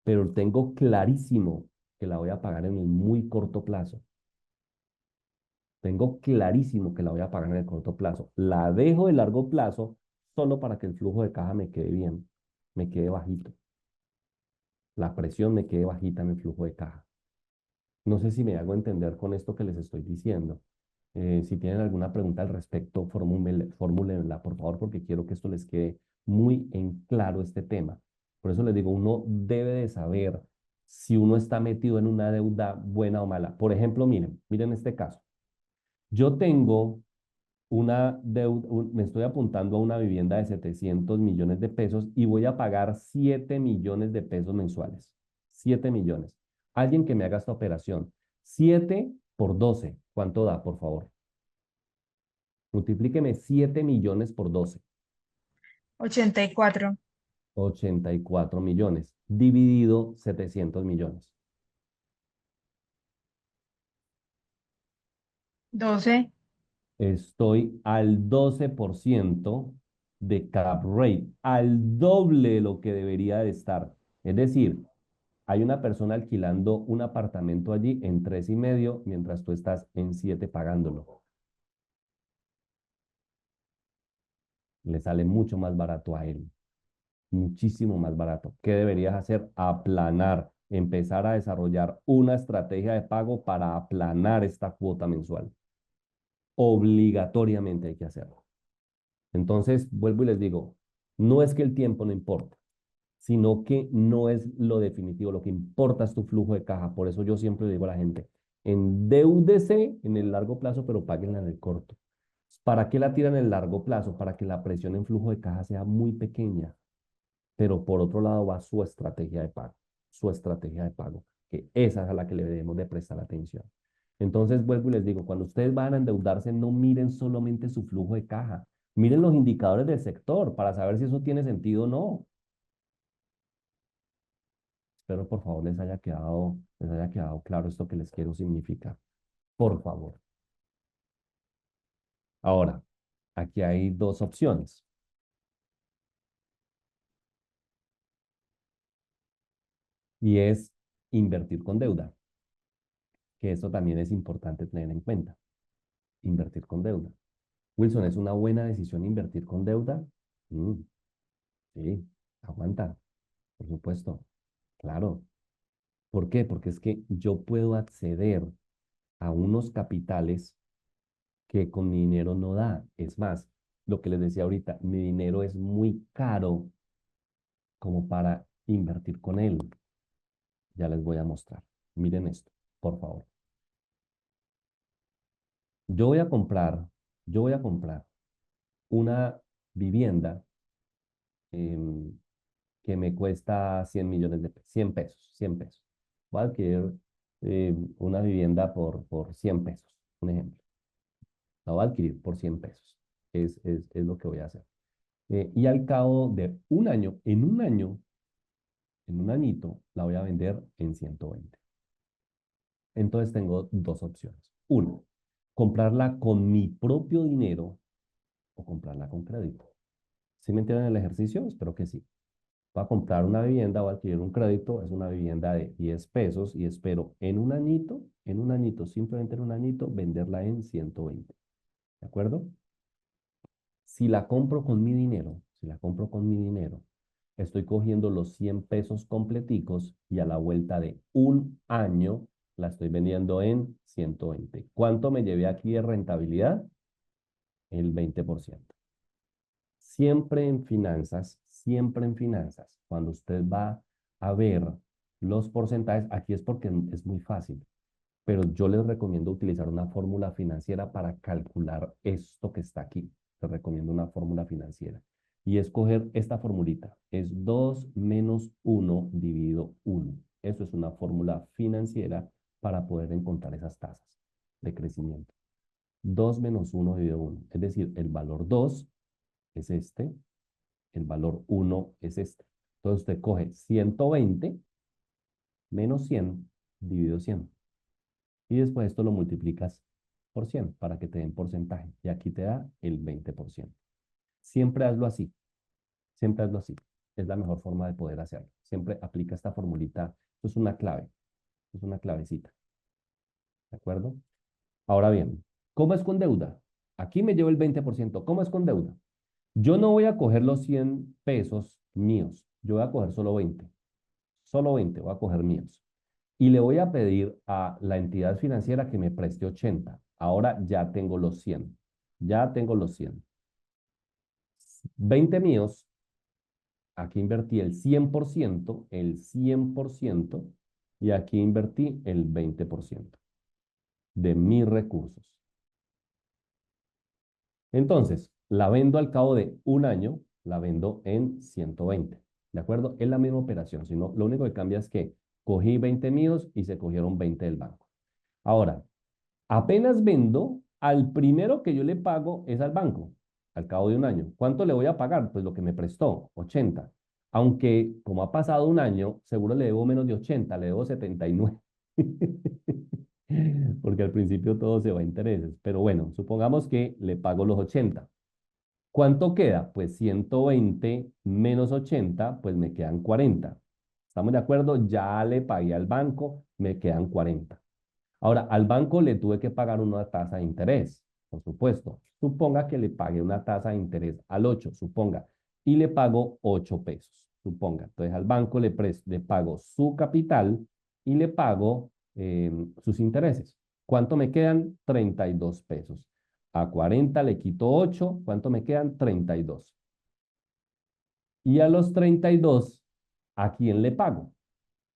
pero tengo clarísimo que la voy a pagar en el muy corto plazo. Tengo clarísimo que la voy a pagar en el corto plazo. La dejo de largo plazo solo para que el flujo de caja me quede bien, me quede bajito. La presión me quede bajita en el flujo de caja. No sé si me hago entender con esto que les estoy diciendo. Si tienen alguna pregunta al respecto, formúlenla, por favor, porque quiero que esto les quede muy en claro este tema. Por eso les digo, uno debe de saber si uno está metido en una deuda buena o mala. Por ejemplo, miren este caso. Yo tengo una deuda, me estoy apuntando a una vivienda de 700 millones de pesos y voy a pagar 7 millones de pesos mensuales. 7 millones. Alguien que me haga esta operación. 7 por 12. ¿Cuánto da, por favor? Multiplíqueme 7 millones por 12. 84. 84 millones. Dividido 700 millones. 12. Estoy al 12% de cap rate, al doble de lo que debería de estar. Es decir, hay una persona alquilando un apartamento allí en 3,5, mientras tú estás en 7 pagándolo. Le sale mucho más barato a él, muchísimo más barato. ¿Qué deberías hacer? Aplanar, empezar a desarrollar una estrategia de pago para aplanar esta cuota mensual. Obligatoriamente hay que hacerlo. Entonces, vuelvo y les digo, no es que el tiempo no importa, sino que no es lo definitivo, lo que importa es tu flujo de caja. Por eso yo siempre le digo a la gente, endeúdese en el largo plazo, pero páguenla en el corto. ¿Para qué la tiran en el largo plazo? Para que la presión en flujo de caja sea muy pequeña, pero por otro lado va su estrategia de pago, que esa es a la que le debemos de prestar atención. Entonces, vuelvo y les digo, cuando ustedes van a endeudarse, no miren solamente su flujo de caja, miren los indicadores del sector para saber si eso tiene sentido o no. Espero por favor les haya quedado claro esto que les quiero significar. Por favor. Ahora, aquí hay dos opciones. Y es invertir con deuda, que esto también es importante tener en cuenta. Invertir con deuda. Wilson, ¿es una buena decisión invertir con deuda? Mm, sí, aguanta, por supuesto. Claro. ¿Por qué? Porque es que yo puedo acceder a unos capitales que con mi dinero no da. Es más, lo que les decía ahorita, mi dinero es muy caro como para invertir con él. Ya les voy a mostrar. Miren esto, por favor. Yo voy a comprar, yo voy a comprar una vivienda em, que me cuesta 100 millones de pesos, 100 pesos, 100 pesos. Voy a adquirir una vivienda por 100 pesos, un ejemplo. La voy a adquirir por 100 pesos. Es lo que voy a hacer. Y al cabo de un año, en un añito, la voy a vender en 120. Entonces tengo dos opciones. Uno, comprarla con mi propio dinero o comprarla con crédito. ¿Sí me entienden el ejercicio? Espero que sí. Voy a comprar una vivienda o adquirir un crédito, es una vivienda de 10 pesos y espero en un añito, simplemente en un añito, venderla en 120. ¿De acuerdo? Si la compro con mi dinero, si la compro con mi dinero, estoy cogiendo los 100 pesos completicos y a la vuelta de un año la estoy vendiendo en 120. ¿Cuánto me llevé aquí de rentabilidad? El 20%. Siempre en finanzas, cuando usted va a ver los porcentajes, aquí es porque es muy fácil, pero yo les recomiendo utilizar una fórmula financiera para calcular esto que está aquí. Les recomiendo una fórmula financiera. Y escoger esta formulita. Es 2 menos 1 dividido 1. Eso es una fórmula financiera para poder encontrar esas tasas de crecimiento. 2 menos 1 dividido 1. Es decir, el valor 2 es este, el valor 1 es este. Entonces usted coge 120 menos 100 dividido 100. Y después esto lo multiplicas por 100 para que te den porcentaje. Y aquí te da el 20%. Siempre hazlo así. Siempre hazlo así. Es la mejor forma de poder hacerlo. Siempre aplica esta formulita. Esto es una clave. Es una clavecita. ¿De acuerdo? Ahora bien, ¿cómo es con deuda? Aquí me llevo el 20%. ¿Cómo es con deuda? Yo no voy a coger los 100 pesos míos. Yo voy a coger solo 20. Solo 20 voy a coger míos. Y le voy a pedir a la entidad financiera que me preste 80. Ahora ya tengo los 100. Ya tengo los 100. 20 míos, aquí invertí el 100%, y aquí invertí el 20% de mis recursos. Entonces, la vendo al cabo de un año, la vendo en 120. ¿De acuerdo? Es la misma operación, sino lo único que cambia es que cogí 20 míos y se cogieron 20 del banco. Ahora, al primero que yo le pago es al banco, al cabo de un año. ¿Cuánto le voy a pagar? Pues lo que me prestó, 80. Aunque como ha pasado un año, seguro le debo menos de 80, le debo 79. Porque al principio todo se va a intereses. Pero bueno, supongamos que le pago los 80. ¿Cuánto queda? Pues 120 menos 80, pues me quedan 40. ¿Estamos de acuerdo? Ya le pagué al banco, me quedan 40. Ahora, al banco le tuve que pagar una tasa de interés, por supuesto. Suponga que le pague una tasa de interés al 8, suponga, y le pago 8 pesos, suponga. Entonces al banco le pago su capital y le pago sus intereses. ¿Cuánto me quedan? 32 pesos. A 40 le quito 8, ¿cuánto me quedan? 32. Y a los 32, ¿a quién le pago?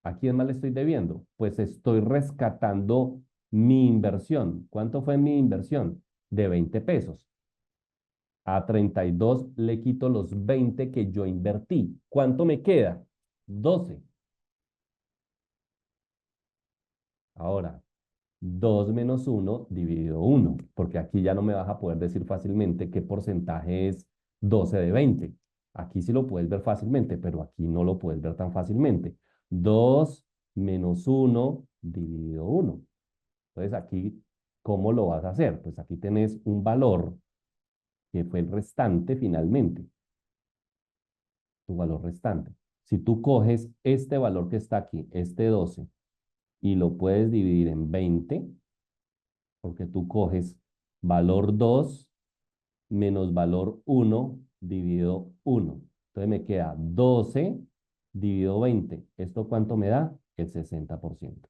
¿A quién más le estoy debiendo? Pues estoy rescatando mi inversión. ¿Cuánto fue mi inversión? De 20 pesos. A 32 le quito los 20 que yo invertí. ¿Cuánto me queda? 12. Ahora, 2 menos 1 dividido 1, porque aquí ya no me vas a poder decir fácilmente qué porcentaje es 12 de 20. Aquí sí lo puedes ver fácilmente, pero aquí no lo puedes ver tan fácilmente. 2 menos 1 dividido 1. Entonces aquí, ¿cómo lo vas a hacer? Pues aquí tenés un valor que fue el restante finalmente, tu valor restante. Si tú coges este valor que está aquí, este 12, y lo puedes dividir en 20, porque tú coges valor 2 menos valor 1 dividido 1. Entonces me queda 12 dividido 20. ¿Esto cuánto me da? El 60%.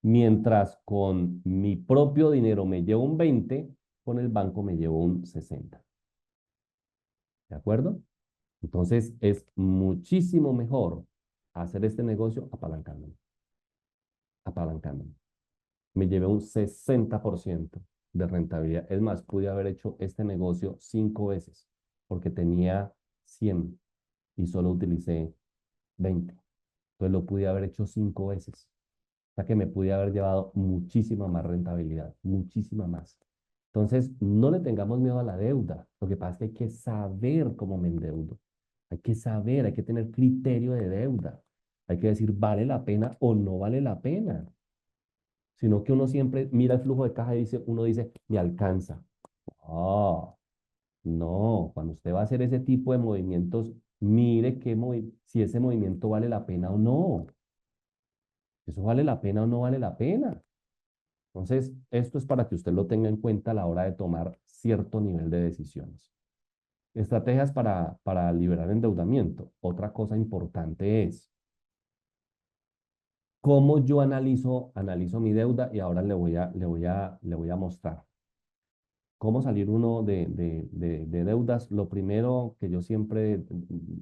Mientras con mi propio dinero me llevo un 20, con el banco me llevo un 60. ¿De acuerdo? Entonces es muchísimo mejor hacer este negocio apalancándome. Apalancándome. Me llevé un 60% de rentabilidad. Es más, pude haber hecho este negocio 5 veces porque tenía 100 y solo utilicé 20. Entonces lo pude haber hecho 5 veces. O sea que me pude haber llevado muchísima más rentabilidad, muchísima más. Entonces, no le tengamos miedo a la deuda. Lo que pasa es que hay que saber cómo me endeudo. Hay que saber, hay que tener criterio de deuda. Hay que decir, ¿vale la pena o no vale la pena? Sino que uno siempre mira el flujo de caja y dice, uno dice, me alcanza. Ah, no, cuando usted va a hacer ese tipo de movimientos, mire si ese movimiento vale la pena o no. ¿Eso vale la pena o no vale la pena? Entonces, esto es para que usted lo tenga en cuenta a la hora de tomar cierto nivel de decisiones. Estrategias para liberar endeudamiento. Otra cosa importante es cómo yo analizo mi deuda y ahora le voy a mostrar. ¿Cómo salir uno de deudas? Lo primero que yo siempre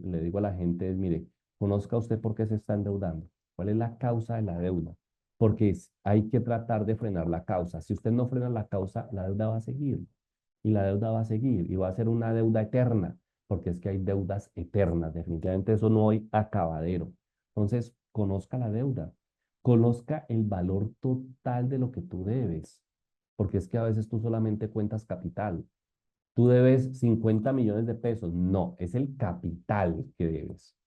le digo a la gente es, mire, conozca usted por qué se está endeudando. ¿Cuál es la causa de la deuda? Porque hay que tratar de frenar la causa. Si usted no frena la causa, la deuda va a seguir. Y la deuda va a seguir. Y va a ser una deuda eterna. Porque es que hay deudas eternas. Definitivamente eso no hay acabadero. Entonces, conozca la deuda. Conozca el valor total de lo que tú debes. Porque es que a veces tú solamente cuentas capital. Tú debes 50 millones de pesos. No, es el capital que debes.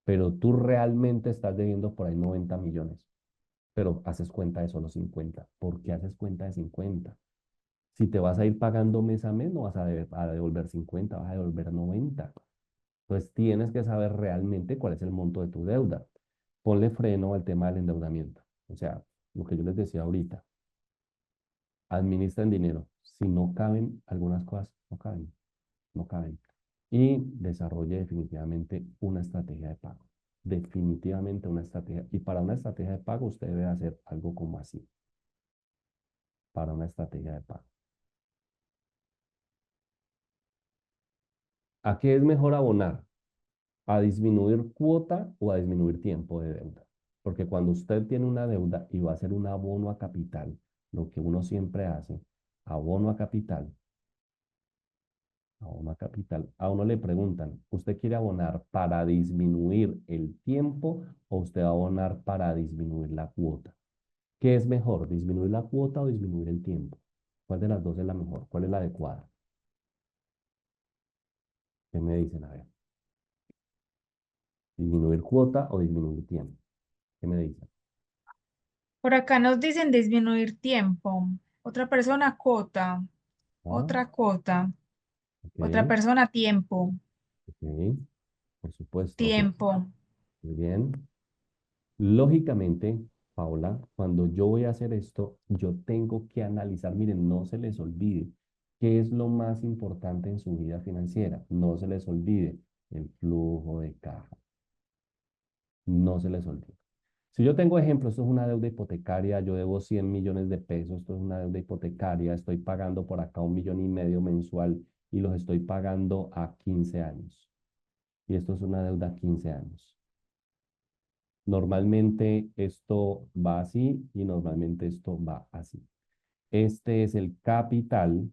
Pero tú realmente estás debiendo por ahí 90 millones. Pero haces cuenta de solo 50. ¿Por qué haces cuenta de 50? Si te vas a ir pagando mes a mes, no vas a devolver 50, vas a devolver 90. Entonces tienes que saber realmente cuál es el monto de tu deuda. Ponle freno al tema del endeudamiento. O sea, lo que yo les decía ahorita, administren dinero. Si no caben algunas cosas, no caben, no caben. Y desarrolle definitivamente una estrategia de pago. Definitivamente una estrategia. Y para una estrategia de pago, usted debe hacer algo como así. Para una estrategia de pago. ¿A qué es mejor abonar? ¿A disminuir cuota o a disminuir tiempo de deuda? Porque cuando usted tiene una deuda y va a hacer un abono a capital, lo que uno siempre hace, abono a capital, abono a capital, a uno le preguntan, ¿usted quiere abonar para disminuir el tiempo o usted va a abonar para disminuir la cuota? ¿Qué es mejor, disminuir la cuota o disminuir el tiempo? ¿Cuál de las dos es la mejor? ¿Cuál es la adecuada? ¿Qué me dicen? A ver, ¿disminuir cuota o disminuir tiempo? ¿Qué me dicen? Por acá nos dicen disminuir tiempo. Otra persona cota, Ah, otra cota, otra ok, persona tiempo, ok, por supuesto. tiempo. Muy bien. Lógicamente, Paula, cuando yo voy a hacer esto, yo tengo que analizar, miren, no se les olvide qué es lo más importante en su vida financiera. No se les olvide el flujo de caja. No se les olvide. Si yo tengo ejemplo, esto es una deuda hipotecaria, yo debo 100 millones de pesos, esto es una deuda hipotecaria, estoy pagando por acá 1,5 millones mensual y los estoy pagando a 15 años. Y esto es una deuda a 15 años. Normalmente esto va así y normalmente esto va así. Este es el capital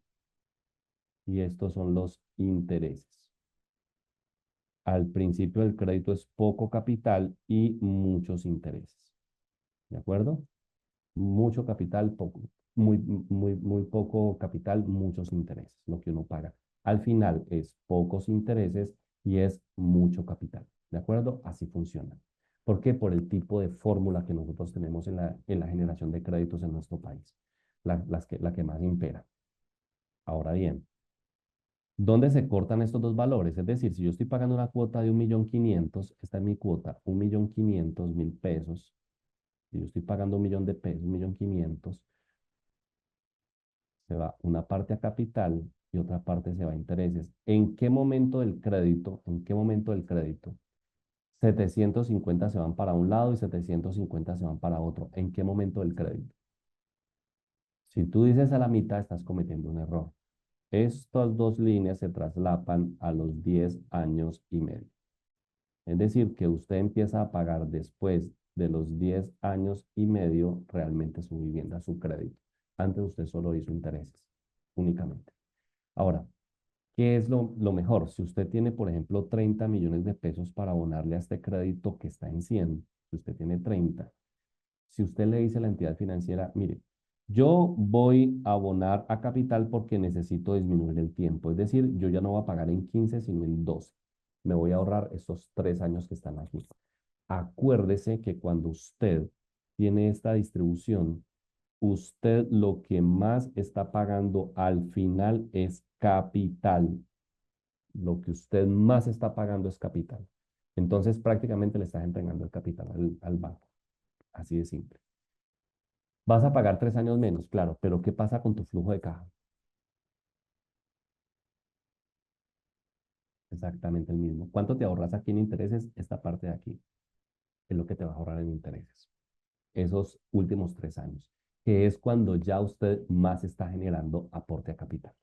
y estos son los intereses. Al principio del crédito es poco capital y muchos intereses. ¿De acuerdo? Mucho capital, poco, muy poco capital, muchos intereses, lo que uno paga. Al final es pocos intereses y es mucho capital. ¿De acuerdo? Así funciona. ¿Por qué? Por el tipo de fórmula que nosotros tenemos en la generación de créditos en nuestro país, la que más impera. Ahora bien, ¿dónde se cortan estos dos valores? Es decir, si yo estoy pagando una cuota de 1,500,000, esta es mi cuota, 1,500,000 pesos, y yo estoy pagando 1,000,000 de pesos, 1,500,000, se va una parte a capital y otra parte se va a intereses. ¿En qué momento del crédito? ¿En qué momento del crédito? 750 se van para un lado y 750 se van para otro. ¿En qué momento del crédito? Si tú dices a la mitad, estás cometiendo un error. Estas dos líneas se traslapan a los 10 años y medio. Es decir, que usted empieza a pagar después de los 10 años y medio realmente su vivienda, su crédito. Antes usted solo hizo intereses, únicamente. Ahora, ¿qué es lo mejor? Si usted tiene, por ejemplo, 30 millones de pesos para abonarle a este crédito que está en 100, si usted tiene 30, si usted le dice a la entidad financiera, mire, yo voy a abonar a capital porque necesito disminuir el tiempo, es decir, yo ya no voy a pagar en 15, sino en 12. Me voy a ahorrar estos 3 años que están aquí. Acuérdese que cuando usted tiene esta distribución, usted lo que más está pagando al final es capital. Lo que usted más está pagando es capital. Entonces prácticamente le estás entregando el capital al banco. Así de simple. Vas a pagar 3 años menos, claro, pero ¿qué pasa con tu flujo de caja? Exactamente el mismo. ¿Cuánto te ahorras aquí en intereses? Esta parte de aquí es lo que te va a ahorrar en intereses. Esos últimos 3 años, que es cuando ya usted más está generando aporte a capital.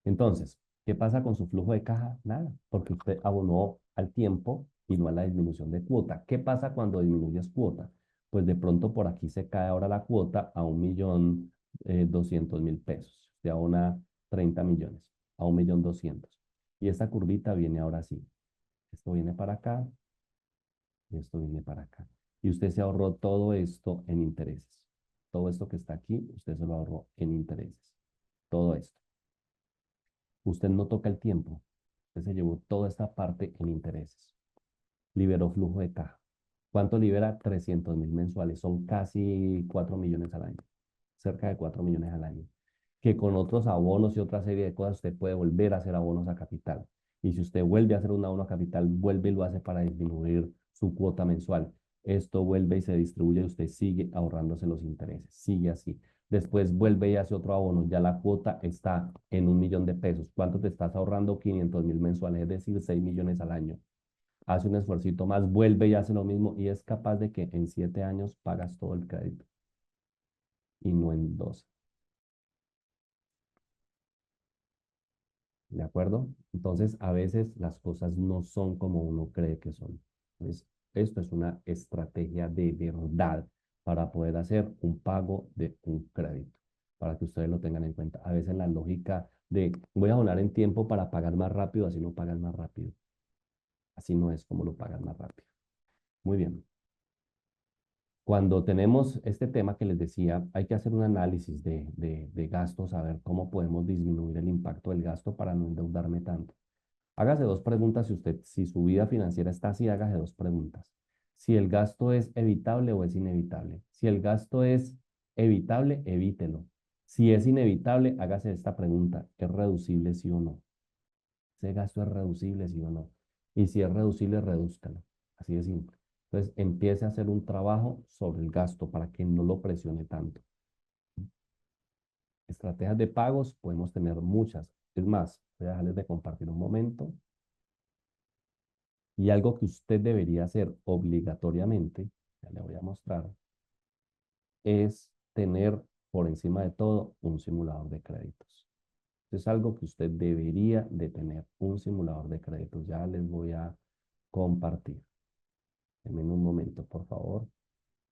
Entonces, ¿qué pasa con su flujo de caja? Nada, porque usted abonó al tiempo y no a la disminución de cuota. ¿Qué pasa cuando disminuyes cuota? Pues de pronto por aquí se cae ahora la cuota a 1,200,000 pesos. Se abona 30 millones a 1,200,000. Y esta curvita viene ahora así. Esto viene para acá y esto viene para acá. Y usted se ahorró todo esto en intereses. Todo esto que está aquí, usted se lo ahorró en intereses. Todo esto. Usted no toca el tiempo. Usted se llevó toda esta parte en intereses. Liberó flujo de caja. ¿Cuánto libera? 300,000 mensuales. Son casi 4 millones al año. Cerca de 4 millones al año. Que con otros abonos y otra serie de cosas usted puede volver a hacer abonos a capital. Y si usted vuelve a hacer un abono a capital, vuelve y lo hace para disminuir su cuota mensual. Esto vuelve y se distribuye y usted sigue ahorrándose los intereses. Sigue así. Después vuelve y hace otro abono. Ya la cuota está en 1,000,000 de pesos. ¿Cuánto te estás ahorrando? 500,000 mensuales, es decir, 6 millones al año. Hace un esfuercito más, vuelve y hace lo mismo y es capaz de que en 7 años pagas todo el crédito y no en 12. ¿De acuerdo? Entonces, a veces las cosas no son como uno cree que son. Entonces, esto es una estrategia de verdad para poder hacer un pago de un crédito, para que ustedes lo tengan en cuenta. A veces la lógica de voy a donar en tiempo para pagar más rápido, así no pagan más rápido. Así no es como lo pagan más rápido. Muy bien. Cuando tenemos este tema que les decía, hay que hacer un análisis de gastos, a ver cómo podemos disminuir el impacto del gasto para no endeudarme tanto. Hágase dos preguntas si usted, si su vida financiera está así, hágase dos preguntas. Si el gasto es evitable o es inevitable. Si el gasto es evitable, evítelo. Si es inevitable, hágase esta pregunta, ¿es reducible sí o no? ¿Ese gasto es reducible sí o no? Y si es reducible, redúzcalo. Así de simple. Entonces, empiece a hacer un trabajo sobre el gasto para que no lo presione tanto. Estrategias de pagos, podemos tener muchas. Es más, voy a dejarles de compartir un momento. Y algo que usted debería hacer obligatoriamente, ya le voy a mostrar, es tener por encima de todo un simulador de créditos. Es algo que usted debería de tener, un simulador de créditos. Ya les voy a compartir. Denme un momento, por favor.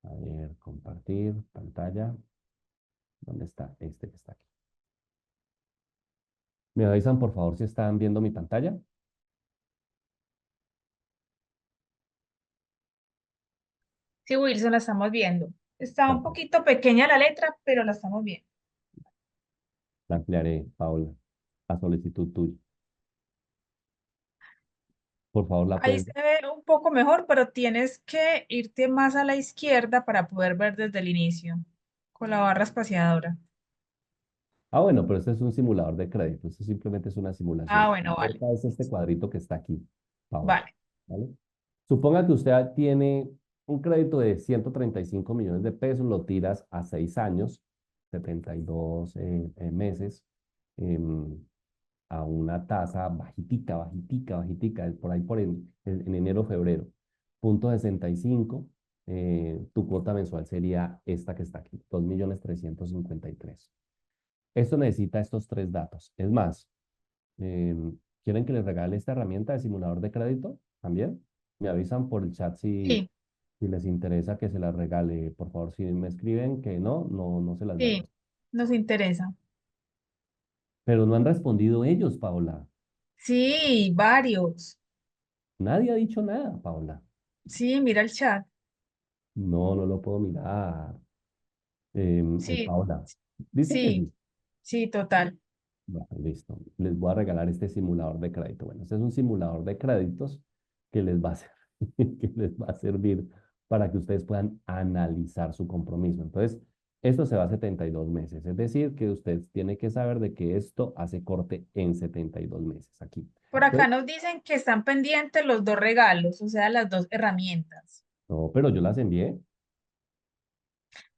A ver, compartir pantalla. ¿Dónde está? Este que está aquí. ¿Me avisan, por favor, si están viendo mi pantalla? Sí, Wilson, la estamos viendo. Está un Perfecto. poquito pequeña la letra, pero la estamos viendo. La ampliaré, Paola, a solicitud tuya. Por favor, la Ahí pueden. se ve un poco mejor, pero tienes que irte más a la izquierda para poder ver desde el inicio, con la barra espaciadora. Ah, bueno, pero este es un simulador de crédito. Esto simplemente es una Ah, simulación. bueno, vale, Esta es este cuadrito que está aquí, Paola. vale. ¿Vale? Suponga que usted tiene un crédito de 135 millones de pesos, lo tiras a 6 años, 72 meses, em, a una tasa bajitica, bajitica, bajitica, por ahí en enero, febrero, punto 65, tu cuota mensual sería esta que está aquí, 2.353.000. Esto necesita estos tres datos. Es más, ¿quieren que les regale esta herramienta de simulador de crédito también? Me avisan por el chat si, Sí, si les interesa que se las regale. Por favor, si me escriben que no, no se las sí, damos. nos interesa. Pero no han respondido ellos, Paola. Sí, varios. Nadie ha dicho nada, Paola. Sí, mira el chat. No lo puedo mirar. Sí, Paola, dice que sí, sí. sí, total. Bueno, listo. Les voy a regalar este simulador de crédito. Bueno, este es un simulador de créditos que les va a que les va a servir para que ustedes puedan analizar su compromiso. Entonces, esto se va a 72 meses. Es decir, que usted tiene que saber de que esto hace corte en 72 meses aquí. Por acá Entonces, nos dicen que están pendientes los dos regalos, o sea, las dos herramientas. no, pero yo las envié.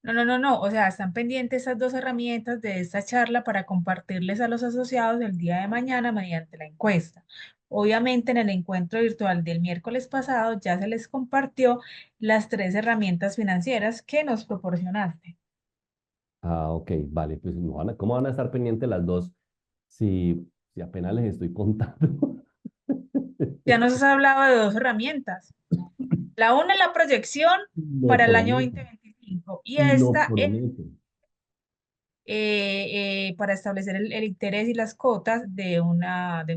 No, no, no, no. O sea, están pendientes esas dos herramientas de esta charla para compartirles a los asociados el día de mañana mediante la encuesta. Obviamente, en el encuentro virtual del miércoles pasado ya se les compartió las tres herramientas financieras que nos proporcionaste. Ah, ok, vale. Pues no ¿cómo van a estar pendientes las dos si apenas les estoy contando? Ya nos has hablado de dos herramientas. La una es la proyección Lo para el año prometo, 2025 y lo esta es prometo. para establecer el interés y las cotas de un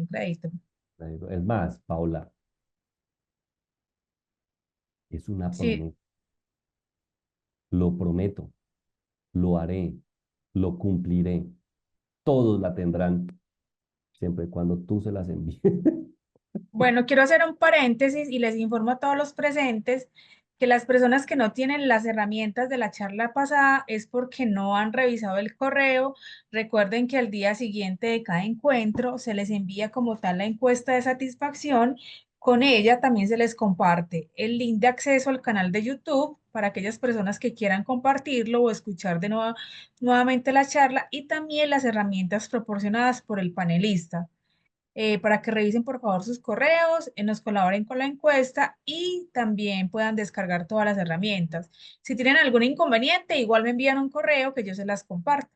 crédito. Es más, Paula, es una Sí. promesa. Lo prometo, lo haré, lo cumpliré. Todos la tendrán, siempre y cuando tú se las envíes. Bueno, quiero hacer un paréntesis y les informo a todos los presentes que las personas que no tienen las herramientas de la charla pasada es porque no han revisado el correo. Recuerden que al día siguiente de cada encuentro se les envía como tal la encuesta de satisfacción. Con ella también se les comparte el link de acceso al canal de YouTube para aquellas personas que quieran compartirlo o escuchar nuevamente la charla y también las herramientas proporcionadas por el panelista para que revisen por favor sus correos, nos colaboren con la encuesta y también puedan descargar todas las herramientas. Si tienen algún inconveniente, igual me envían un correo que yo se las comparto.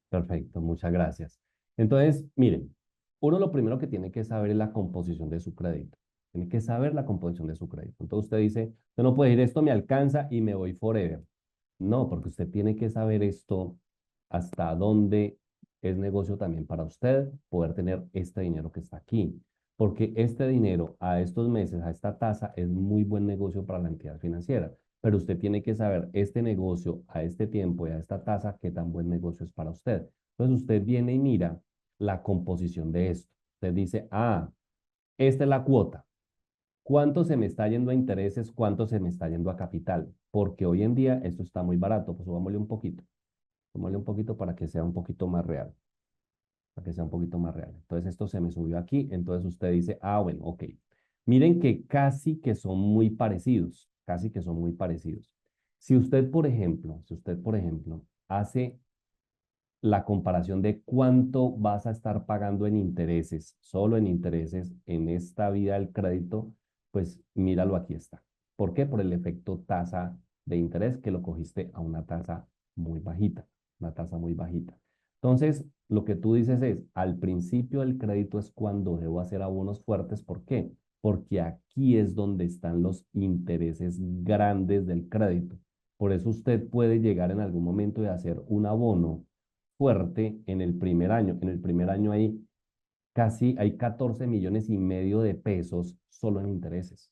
Perfecto, muchas gracias. Entonces, miren, uno lo primero que tiene que saber es la composición de su crédito. Tiene que saber la composición de su crédito. Entonces usted dice, usted no puede decir, esto me alcanza y me voy forever. No, porque usted tiene que saber esto hasta dónde es negocio también para usted poder tener este dinero que está aquí. Porque este dinero a estos meses, a esta tasa, es muy buen negocio para la entidad financiera. pero usted tiene que saber este negocio a este tiempo y a esta tasa, qué tan buen negocio es para usted. Entonces usted viene y mira la composición de esto. Usted dice, ah, esta es la cuota. ¿Cuánto se me está yendo a intereses? ¿Cuánto se me está yendo a capital? Porque hoy en día esto está muy barato, pues subámosle un poquito. Subámosle un poquito para que sea un poquito más real, para que sea un poquito más real. Entonces esto se me subió aquí, entonces usted dice, ah, bueno, ok. Miren que casi que son muy parecidos, casi que son muy parecidos. Si usted, por ejemplo, hace la comparación de cuánto vas a estar pagando en intereses, solo en intereses en esta vida del crédito, pues míralo, aquí está. ¿Por qué? Por el efecto tasa de interés, que lo cogiste a una tasa muy bajita, una tasa muy bajita. Entonces, lo que tú dices es, al principio del crédito es cuando debo hacer abonos fuertes. ¿Por qué? Porque aquí es donde están los intereses grandes del crédito. Por eso usted puede llegar en algún momento de hacer un abono fuerte en el primer año. En el primer año hay 14,5 millones de pesos solo en intereses.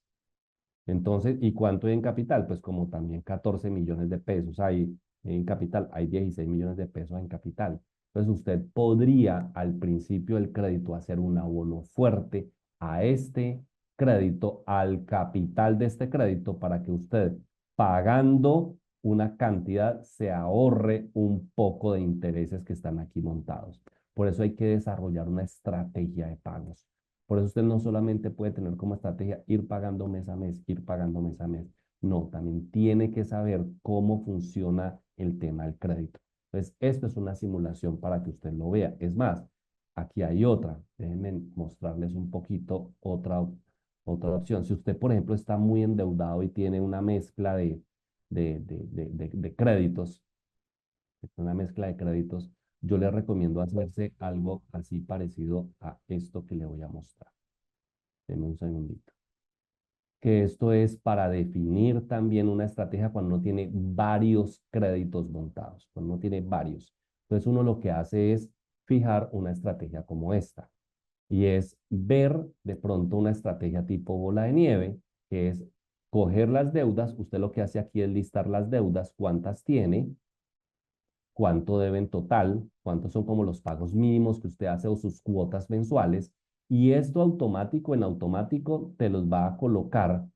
Entonces, ¿y cuánto hay en capital? Pues como también 14 millones de pesos hay en capital, hay 16 millones de pesos en capital. Entonces, usted podría al principio del crédito hacer un abono fuerte a este crédito, al capital de este crédito, para que usted, pagando una cantidad, se ahorre un poco de intereses que están aquí montados. Por eso hay que desarrollar una estrategia de pagos. Por eso usted no solamente puede tener como estrategia ir pagando mes a mes, ir pagando mes a mes. No, también tiene que saber cómo funciona el tema del crédito. Entonces, esto es una simulación para que usted lo vea. Es más, aquí hay otra. Déjenme mostrarles un poquito otra opción. Si usted, por ejemplo, está muy endeudado y tiene una mezcla de créditos, yo le recomiendo hacerse algo así parecido a esto que le voy a mostrar. Denme un segundito. Que esto es para definir también una estrategia cuando uno tiene varios créditos montados, cuando uno tiene varios. Entonces uno lo que hace es fijar una estrategia como esta, y es ver de pronto una estrategia tipo bola de nieve, que es coger las deudas. Usted lo que hace aquí es listar las deudas, cuántas tiene, cuánto debe en total, cuántos son como los pagos mínimos que usted hace o sus cuotas mensuales, y esto en automático te los va a colocar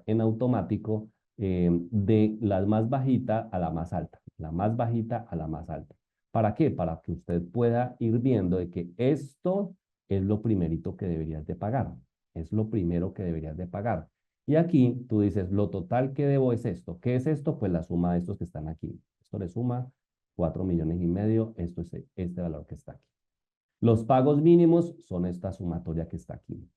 en automático, de la más bajita a la más alta, la más bajita a la más alta. ¿Para qué? Para que usted pueda ir viendo de que esto es lo primerito que deberías de pagar, es lo primero que deberías de pagar. Y aquí tú dices, lo total que debo es esto. ¿Qué es esto? Pues la suma de estos que están aquí. Esto le suma 4,5 millones. Esto es este valor que está aquí. Los pagos mínimos son esta sumatoria que está aquí.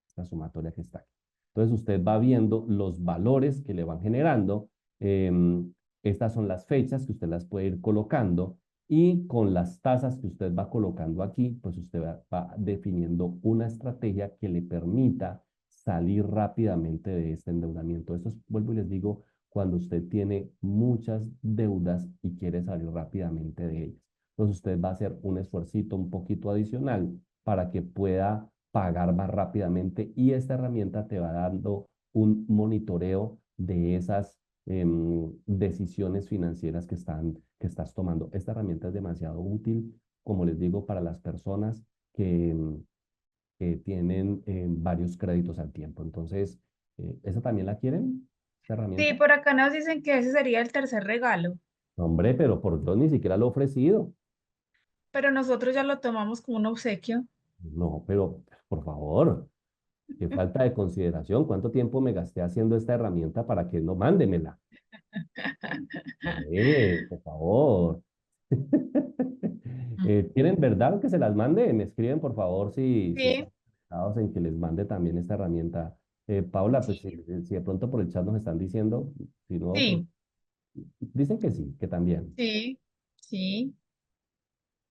Esta sumatoria que está aquí. Entonces usted va viendo los valores que le van generando. Estas son las fechas que usted las puede ir colocando, y con las tasas que usted va colocando aquí, pues usted va definiendo una estrategia que le permita salir rápidamente de este endeudamiento. Esto es, vuelvo y les digo, cuando usted tiene muchas deudas y quiere salir rápidamente de ellas. Entonces usted va a hacer un esfuercito un poquito adicional para que pueda pagar más rápidamente, y esta herramienta te va dando un monitoreo de esas decisiones financieras que estás tomando. Esta herramienta es demasiado útil, como les digo, para las personas que tienen varios créditos al tiempo. Entonces, ¿esa también la quieren? ¿Esta Sí, herramienta? por acá nos dicen que ese sería el tercer regalo, Hombre, pero por Dios, ni siquiera lo he ofrecido. pero nosotros ya lo tomamos como un obsequio. No, pero por favor, qué falta de consideración. ¿Cuánto tiempo me gasté haciendo esta herramienta para que no mándemela? Por favor. ¿Tienen verdad que se las mande? Me escriben, por favor, si Sí, están interesados en que les mande también esta herramienta. Paula, pues sí, si de pronto por el chat nos están diciendo, si no, pues sí, dicen que sí, que también. sí, sí,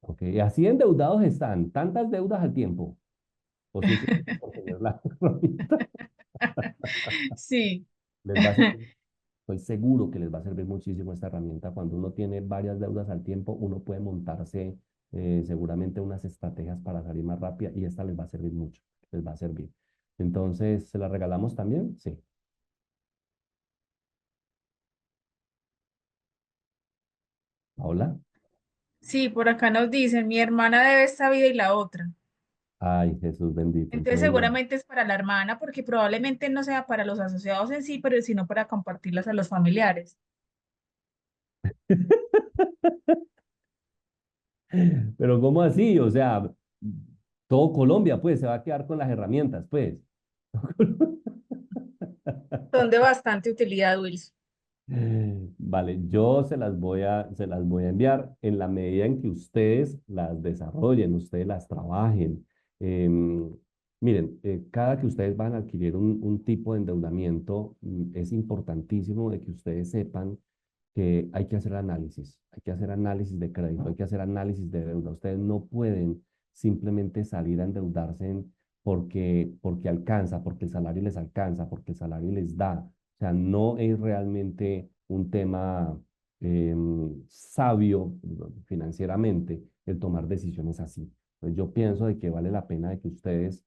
Ok, así endeudados están, tantas deudas al tiempo, o simplemente por tener la herramienta. sí. Les va a servir. Estoy seguro que les va a servir muchísimo esta herramienta. Cuando uno tiene varias deudas al tiempo, uno puede montarse seguramente unas estrategias para salir más rápida, y esta les va a servir mucho, les va a servir. Entonces, ¿se la regalamos también? Sí. Paola. Sí, por acá nos dicen, mi hermana debe esta vida y la otra. Ay, Jesús bendito. Entonces Entonces, no. seguramente es para la hermana, porque probablemente no sea para los asociados en sí, pero sino para compartirlas a los familiares. Pero ¿cómo así? O sea, todo Colombia, pues, se va a quedar con las herramientas, pues. Son de bastante utilidad, Wilson. Vale, yo se las voy a enviar en la medida en que ustedes las desarrollen, ustedes las trabajen. Em, Miren, cada que ustedes van a adquirir un tipo de endeudamiento, es importantísimo de que ustedes sepan que hay que hacer análisis, hay que hacer análisis de crédito, hay que hacer análisis de deuda. Ustedes no pueden simplemente salir a endeudarse porque alcanza, porque el salario les alcanza, porque el salario les da. O sea, no es realmente un tema sabio financieramente el tomar decisiones así. Entonces, yo pienso de que vale la pena de que ustedes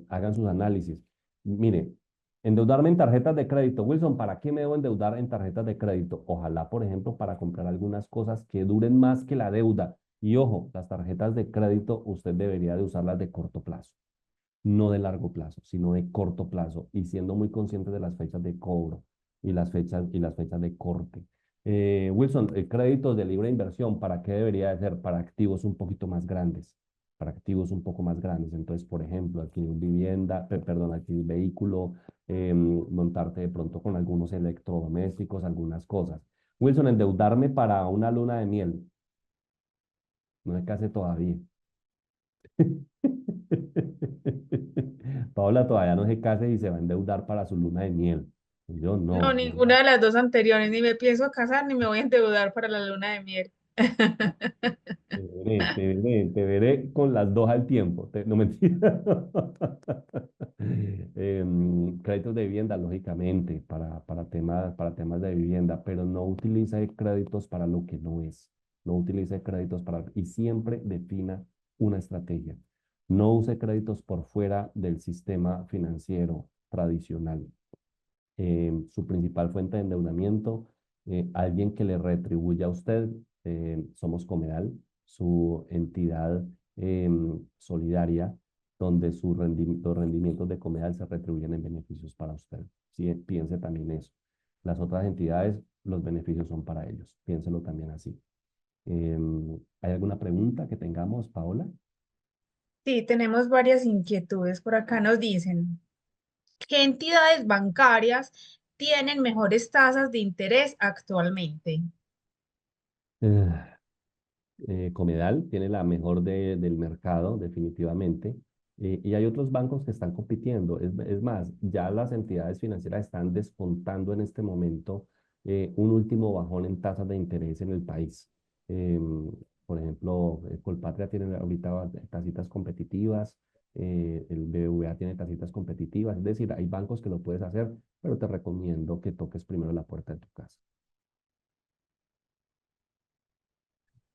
hagan sus análisis. Mire, endeudarme en tarjetas de crédito. Wilson, ¿para qué me debo endeudar en tarjetas de crédito? Ojalá, por ejemplo, para comprar algunas cosas que duren más que la deuda. Y ojo, las tarjetas de crédito usted debería de usarlas de corto plazo, no de largo plazo, sino de corto plazo y siendo muy consciente de las fechas de cobro y las fechas de corte. Wilson, el crédito de libre inversión, ¿para qué debería de ser? Para activos un poquito más grandes, para activos un poco más grandes. Entonces, por ejemplo, adquirir vivienda, perdón, adquirir vehículo, montarte de pronto con algunos electrodomésticos, algunas cosas. Wilson, endeudarme para una luna de miel. No se case todavía. Paola todavía no se case y se va a endeudar para su luna de miel. Y yo No, no, ninguna de las dos anteriores, ni me pienso casar ni me voy a endeudar para la luna de miel. te veré con las dos al tiempo. No mentira. Créditos de vivienda, lógicamente, para temas de vivienda, pero no utilice créditos para lo que no es. No utilice créditos para... Y siempre defina una estrategia. No use créditos por fuera del sistema financiero tradicional. Su principal fuente de endeudamiento, alguien que le retribuya a usted, somos Comedal, su entidad solidaria, donde los rendimientos de Comedal se retribuyen en beneficios para usted. Sí, piense también eso. Las otras entidades, los beneficios son para ellos. Piénselo también así. ¿Hay alguna pregunta que tengamos, Paola? Sí, tenemos varias inquietudes. Por acá nos dicen, ¿qué entidades bancarias tienen mejores tasas de interés actualmente? Eh, Comedal tiene la mejor del mercado, definitivamente. Y hay otros bancos que están compitiendo. Es más, ya las entidades financieras están descontando en este momento un último bajón en tasas de interés en el país. Por ejemplo, Colpatria tiene ahorita tasitas competitivas, el BBVA tiene tasitas competitivas. Es decir, hay bancos que lo puedes hacer, pero te recomiendo que toques primero la puerta de tu casa.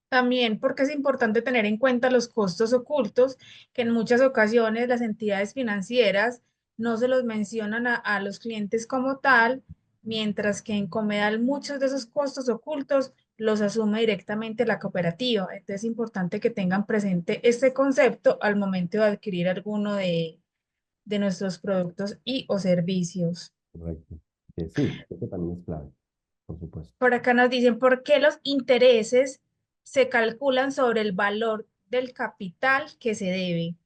También porque es importante tener en cuenta los costos ocultos, que en muchas ocasiones las entidades financieras no se los mencionan a los clientes como tal, mientras que en Comedal muchos de esos costos ocultos los asume directamente la cooperativa. Entonces es importante que tengan presente este concepto al momento de adquirir alguno de nuestros productos y o servicios. Correcto. Sí, eso también es clave, por supuesto. Por acá nos dicen por qué los intereses se calculan sobre el valor del capital que se debe.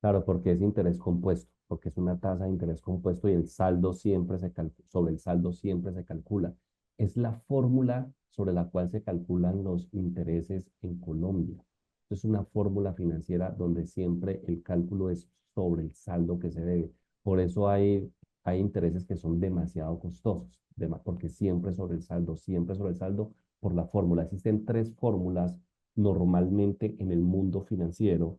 Claro, porque es interés compuesto, porque es una tasa de interés compuesto y el saldo siempre sobre el saldo siempre se calcula. Es la fórmula sobre la cual se calculan los intereses en Colombia. Es una fórmula financiera donde siempre el cálculo es sobre el saldo que se debe. Por eso hay intereses que son demasiado costosos, porque siempre sobre el saldo por la fórmula. Existen tres fórmulas normalmente en el mundo financiero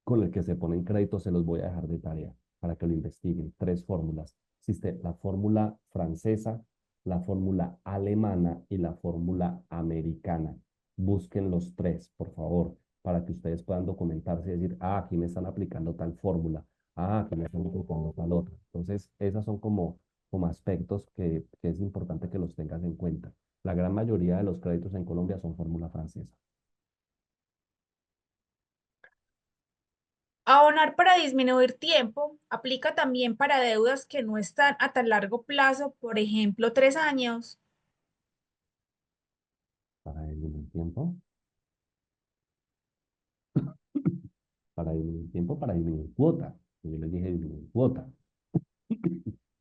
con el que se ponen créditos, se los voy a dejar de tarea para que lo investiguen. Tres fórmulas. Existe la fórmula francesa, la fórmula alemana y la fórmula americana. Busquen los tres, por favor, para que ustedes puedan documentarse y decir, aquí me están aplicando tal fórmula, aquí me están aplicando tal otra. Entonces, esas son como aspectos que es importante que los tengas en cuenta. La gran mayoría de los créditos en Colombia son fórmula francesa. Abonar para disminuir tiempo aplica también para deudas que no están a tan largo plazo, por ejemplo, 3 años. Para disminuir tiempo, para disminuir tiempo, para disminuir cuota. Yo les dije disminuir cuota.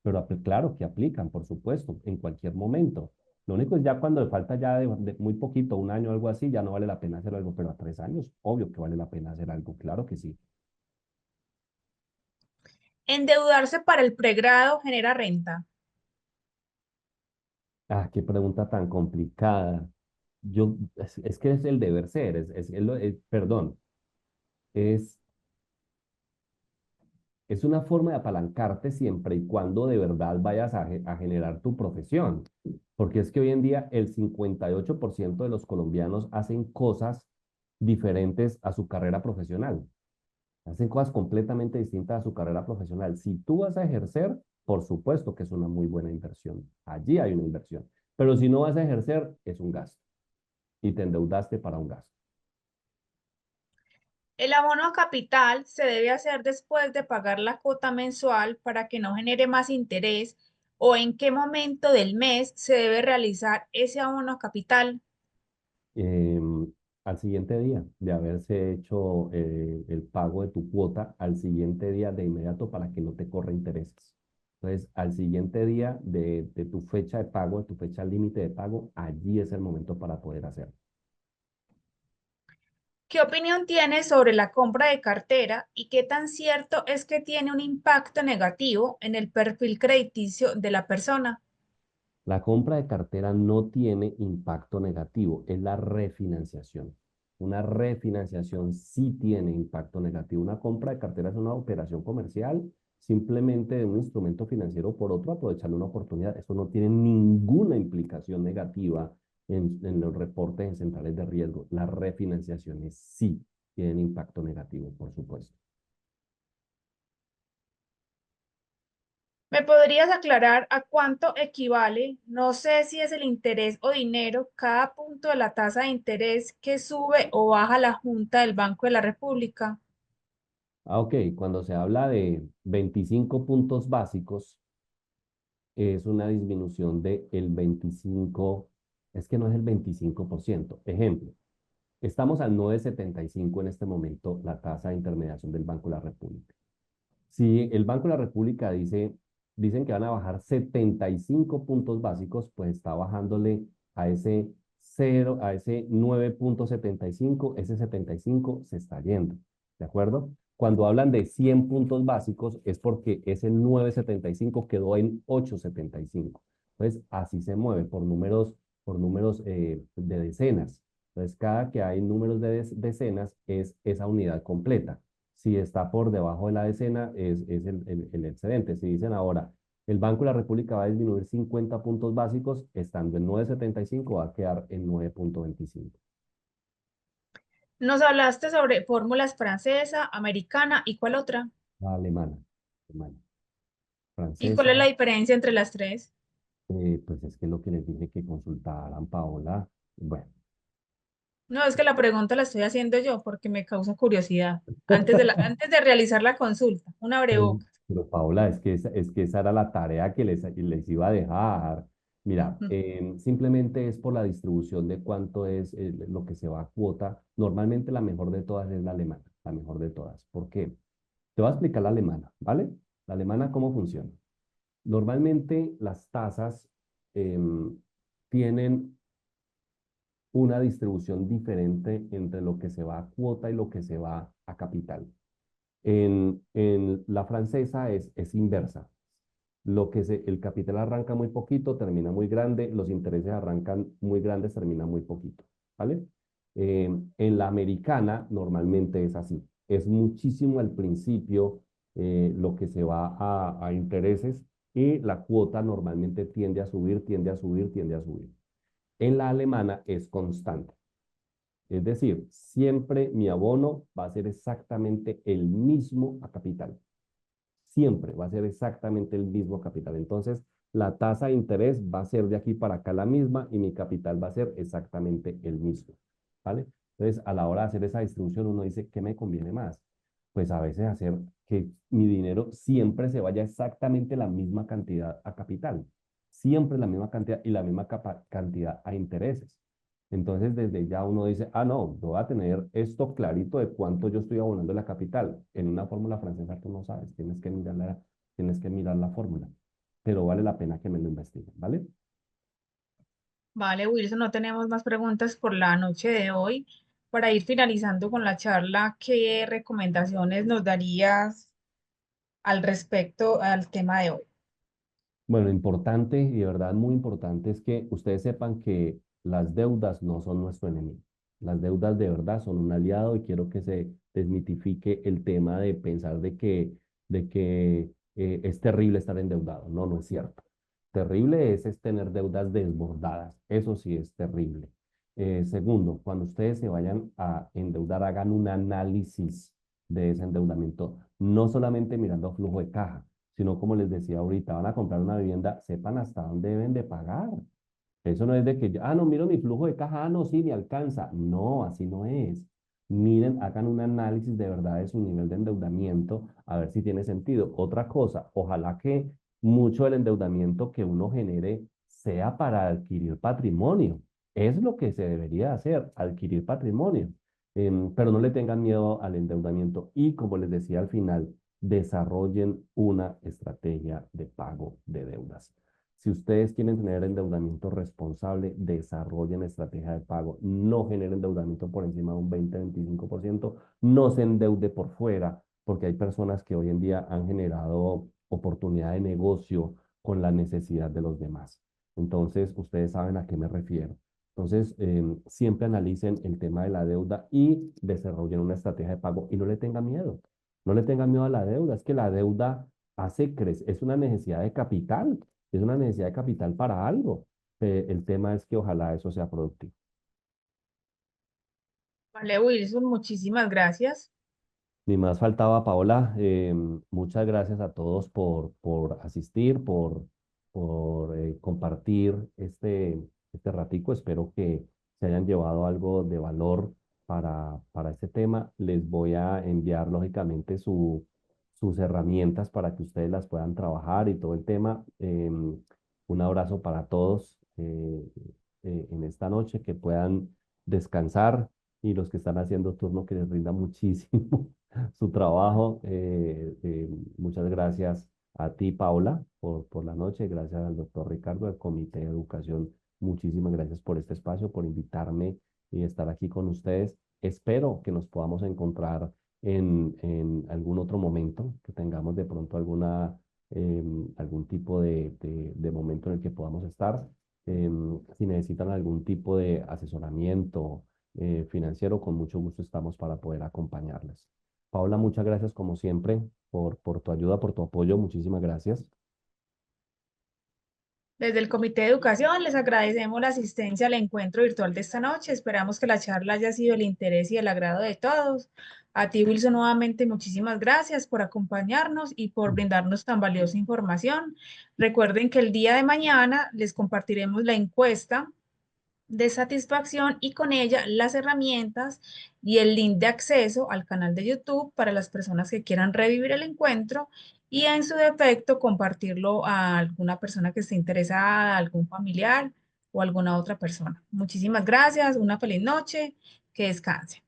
Pero claro que aplican, por supuesto, en cualquier momento. Lo único es ya cuando falta ya de muy poquito, un año o algo así, ya no vale la pena hacer algo, pero a 3 años, obvio que vale la pena hacer algo, claro que sí. Endeudarse para el pregrado genera renta. Ah, qué pregunta tan complicada. Es que es el deber ser, perdón, es, es una forma de apalancarte siempre y cuando de verdad vayas a generar tu profesión. Porque es que hoy en día el 58% de los colombianos hacen cosas diferentes a su carrera profesional. Hacen cosas completamente distintas a su carrera profesional. Si tú vas a ejercer, por supuesto que es una muy buena inversión. Allí hay una inversión. Pero si no vas a ejercer, es un gasto. Y te endeudaste para un gasto. El abono a capital se debe hacer después de pagar la cuota mensual para que no genere más interés o en qué momento del mes se debe realizar ese abono a capital. em, Al siguiente día de haberse hecho el pago de tu cuota, al siguiente día de inmediato para que no te corra intereses. Entonces, al siguiente día de tu fecha de pago, de tu fecha límite de pago, allí es el momento para poder hacerlo. ¿Qué opinión tienes sobre la compra de cartera y qué tan cierto es que tiene un impacto negativo en el perfil crediticio de la persona? La compra de cartera no tiene impacto negativo, es la refinanciación. Una refinanciación sí tiene impacto negativo. Una compra de cartera es una operación comercial, simplemente de un instrumento financiero por otro, aprovechando una oportunidad. Eso no tiene ninguna implicación negativa en los reportes en centrales de riesgo. Las refinanciaciones sí tienen impacto negativo, por supuesto. ¿Me podrías aclarar a cuánto equivale? No sé si es el interés o dinero, cada punto de la tasa de interés que sube o baja la Junta del Banco de la República. Ok, cuando se habla de 25 puntos básicos, es una disminución del 25, es que no es el 25%. Ejemplo, estamos al 9,75 en este momento la tasa de intermediación del Banco de la República. Si el Banco de la República dicen que van a bajar 75 puntos básicos, pues está bajándole a ese 0, a ese 9,75, ese 75 se está yendo, ¿de acuerdo? Cuando hablan de 100 puntos básicos es porque ese 9,75 quedó en 8,75. Entonces, así se mueve por números de decenas. Entonces, cada que hay números de decenas es esa unidad completa. Si está por debajo de la decena, es el excedente. Si dicen ahora, el Banco de la República va a disminuir 50 puntos básicos, estando en 9,75 va a quedar en 9,25. Nos hablaste sobre fórmulas francesa, americana y cuál otra. La alemana, alemana, ¿Y cuál es la francesa, diferencia entre las tres? pues es que lo que les dije que consultaran, Paola. Bueno. No, es que la pregunta la estoy haciendo yo porque me causa curiosidad. Antes de realizar la consulta, una Pero, abrebocas. pero, Paola, es que esa era la tarea que les iba a dejar. Mira, Ujú. simplemente es por la distribución de cuánto es lo que se va a cuota. Normalmente la mejor de todas es la alemana, la mejor de todas. ¿Por qué? Te voy a explicar la alemana, ¿vale? La alemana, ¿cómo funciona? Normalmente las tasas em, tienen una distribución diferente entre lo que se va a cuota y lo que se va a capital. En la francesa es inversa. El capital arranca muy poquito, termina muy grande, los intereses arrancan muy grandes, terminan muy poquito, ¿vale? En la americana normalmente es así. Es muchísimo al principio lo que se va a intereses y la cuota normalmente tiende a subir, tiende a subir, tiende a subir. En la alemana es constante. Es decir, siempre mi abono va a ser exactamente el mismo a capital. Siempre va a ser exactamente el mismo capital. Entonces, la tasa de interés va a ser de aquí para acá la misma y mi capital va a ser exactamente el mismo, ¿vale? Entonces, a la hora de hacer esa distribución, uno dice, ¿qué me conviene más? Pues a veces hacer que mi dinero siempre se vaya exactamente la misma cantidad a capital, siempre la misma cantidad y la misma cantidad a intereses. Entonces, desde ya uno dice, ah, no, yo voy a tener esto clarito de cuánto yo estoy abonando la capital. En una fórmula francesa tú no sabes, tienes que mirar la fórmula, pero vale la pena que me lo investiguen, ¿vale? Vale, Wilson, no tenemos más preguntas por la noche de hoy. Para ir finalizando con la charla, ¿qué recomendaciones nos darías al respecto al tema de hoy? Bueno, importante y de verdad muy importante es que ustedes sepan que las deudas no son nuestro enemigo. Las deudas de verdad son un aliado y quiero que se desmitifique el tema de pensar de que es terrible estar endeudado. No, no es cierto. Terrible es tener deudas desbordadas. Eso sí es terrible. Segundo, cuando ustedes se vayan a endeudar, hagan un análisis de ese endeudamiento, no solamente mirando flujo de caja, sino como les decía ahorita, van a comprar una vivienda, sepan hasta dónde deben de pagar. Eso no es de que, no, miro mi flujo de caja, no, sí, me alcanza. No, así no es. Miren, hagan un análisis de verdad de su nivel de endeudamiento, a ver si tiene sentido. Otra cosa, ojalá que mucho del endeudamiento que uno genere sea para adquirir patrimonio. Es lo que se debería hacer, adquirir patrimonio. Pero no le tengan miedo al endeudamiento y como les decía al final, desarrollen una estrategia de pago de deudas. Si ustedes quieren tener endeudamiento responsable, desarrollen estrategia de pago. No generen endeudamiento por encima de un 20-25%. No se endeude por fuera, porque hay personas que hoy en día han generado oportunidad de negocio con la necesidad de los demás. Entonces, ustedes saben a qué me refiero. Entonces, siempre analicen el tema de la deuda y desarrollen una estrategia de pago y no le tengan miedo. No le tengan miedo a la deuda. Es que la deuda hace crecer, es una necesidad de capital. Es una necesidad de capital para algo. El tema es que ojalá eso sea productivo. Vale, Wilson, muchísimas gracias. Ni más faltaba, Paola. Muchas gracias a todos por asistir, por compartir este ratico. Espero que se hayan llevado algo de valor para este tema. Les voy a enviar, lógicamente, sus herramientas para que ustedes las puedan trabajar y todo el tema. Un abrazo para todos en esta noche, que puedan descansar y los que están haciendo turno que les rinda muchísimo su trabajo. Muchas gracias a ti, Paula, por la noche. Gracias al doctor Ricardo, del Comité de Educación. Muchísimas gracias por este espacio, por invitarme y estar aquí con ustedes. Espero que nos podamos encontrar en algún otro momento, que tengamos de pronto algún tipo de momento en el que podamos estar. Si necesitan algún tipo de asesoramiento financiero, con mucho gusto estamos para poder acompañarles. Paula, muchas gracias como siempre por tu ayuda, por tu apoyo. Muchísimas gracias. Desde el Comité de Educación les agradecemos la asistencia al encuentro virtual de esta noche. Esperamos que la charla haya sido el interés y el agrado de todos. A ti, Wilson, nuevamente muchísimas gracias por acompañarnos y por brindarnos tan valiosa información. Recuerden que el día de mañana les compartiremos la encuesta de satisfacción y con ella las herramientas y el link de acceso al canal de YouTube para las personas que quieran revivir el encuentro y en su defecto compartirlo a alguna persona que esté interesada, algún familiar o alguna otra persona. Muchísimas gracias, una feliz noche, que descanse.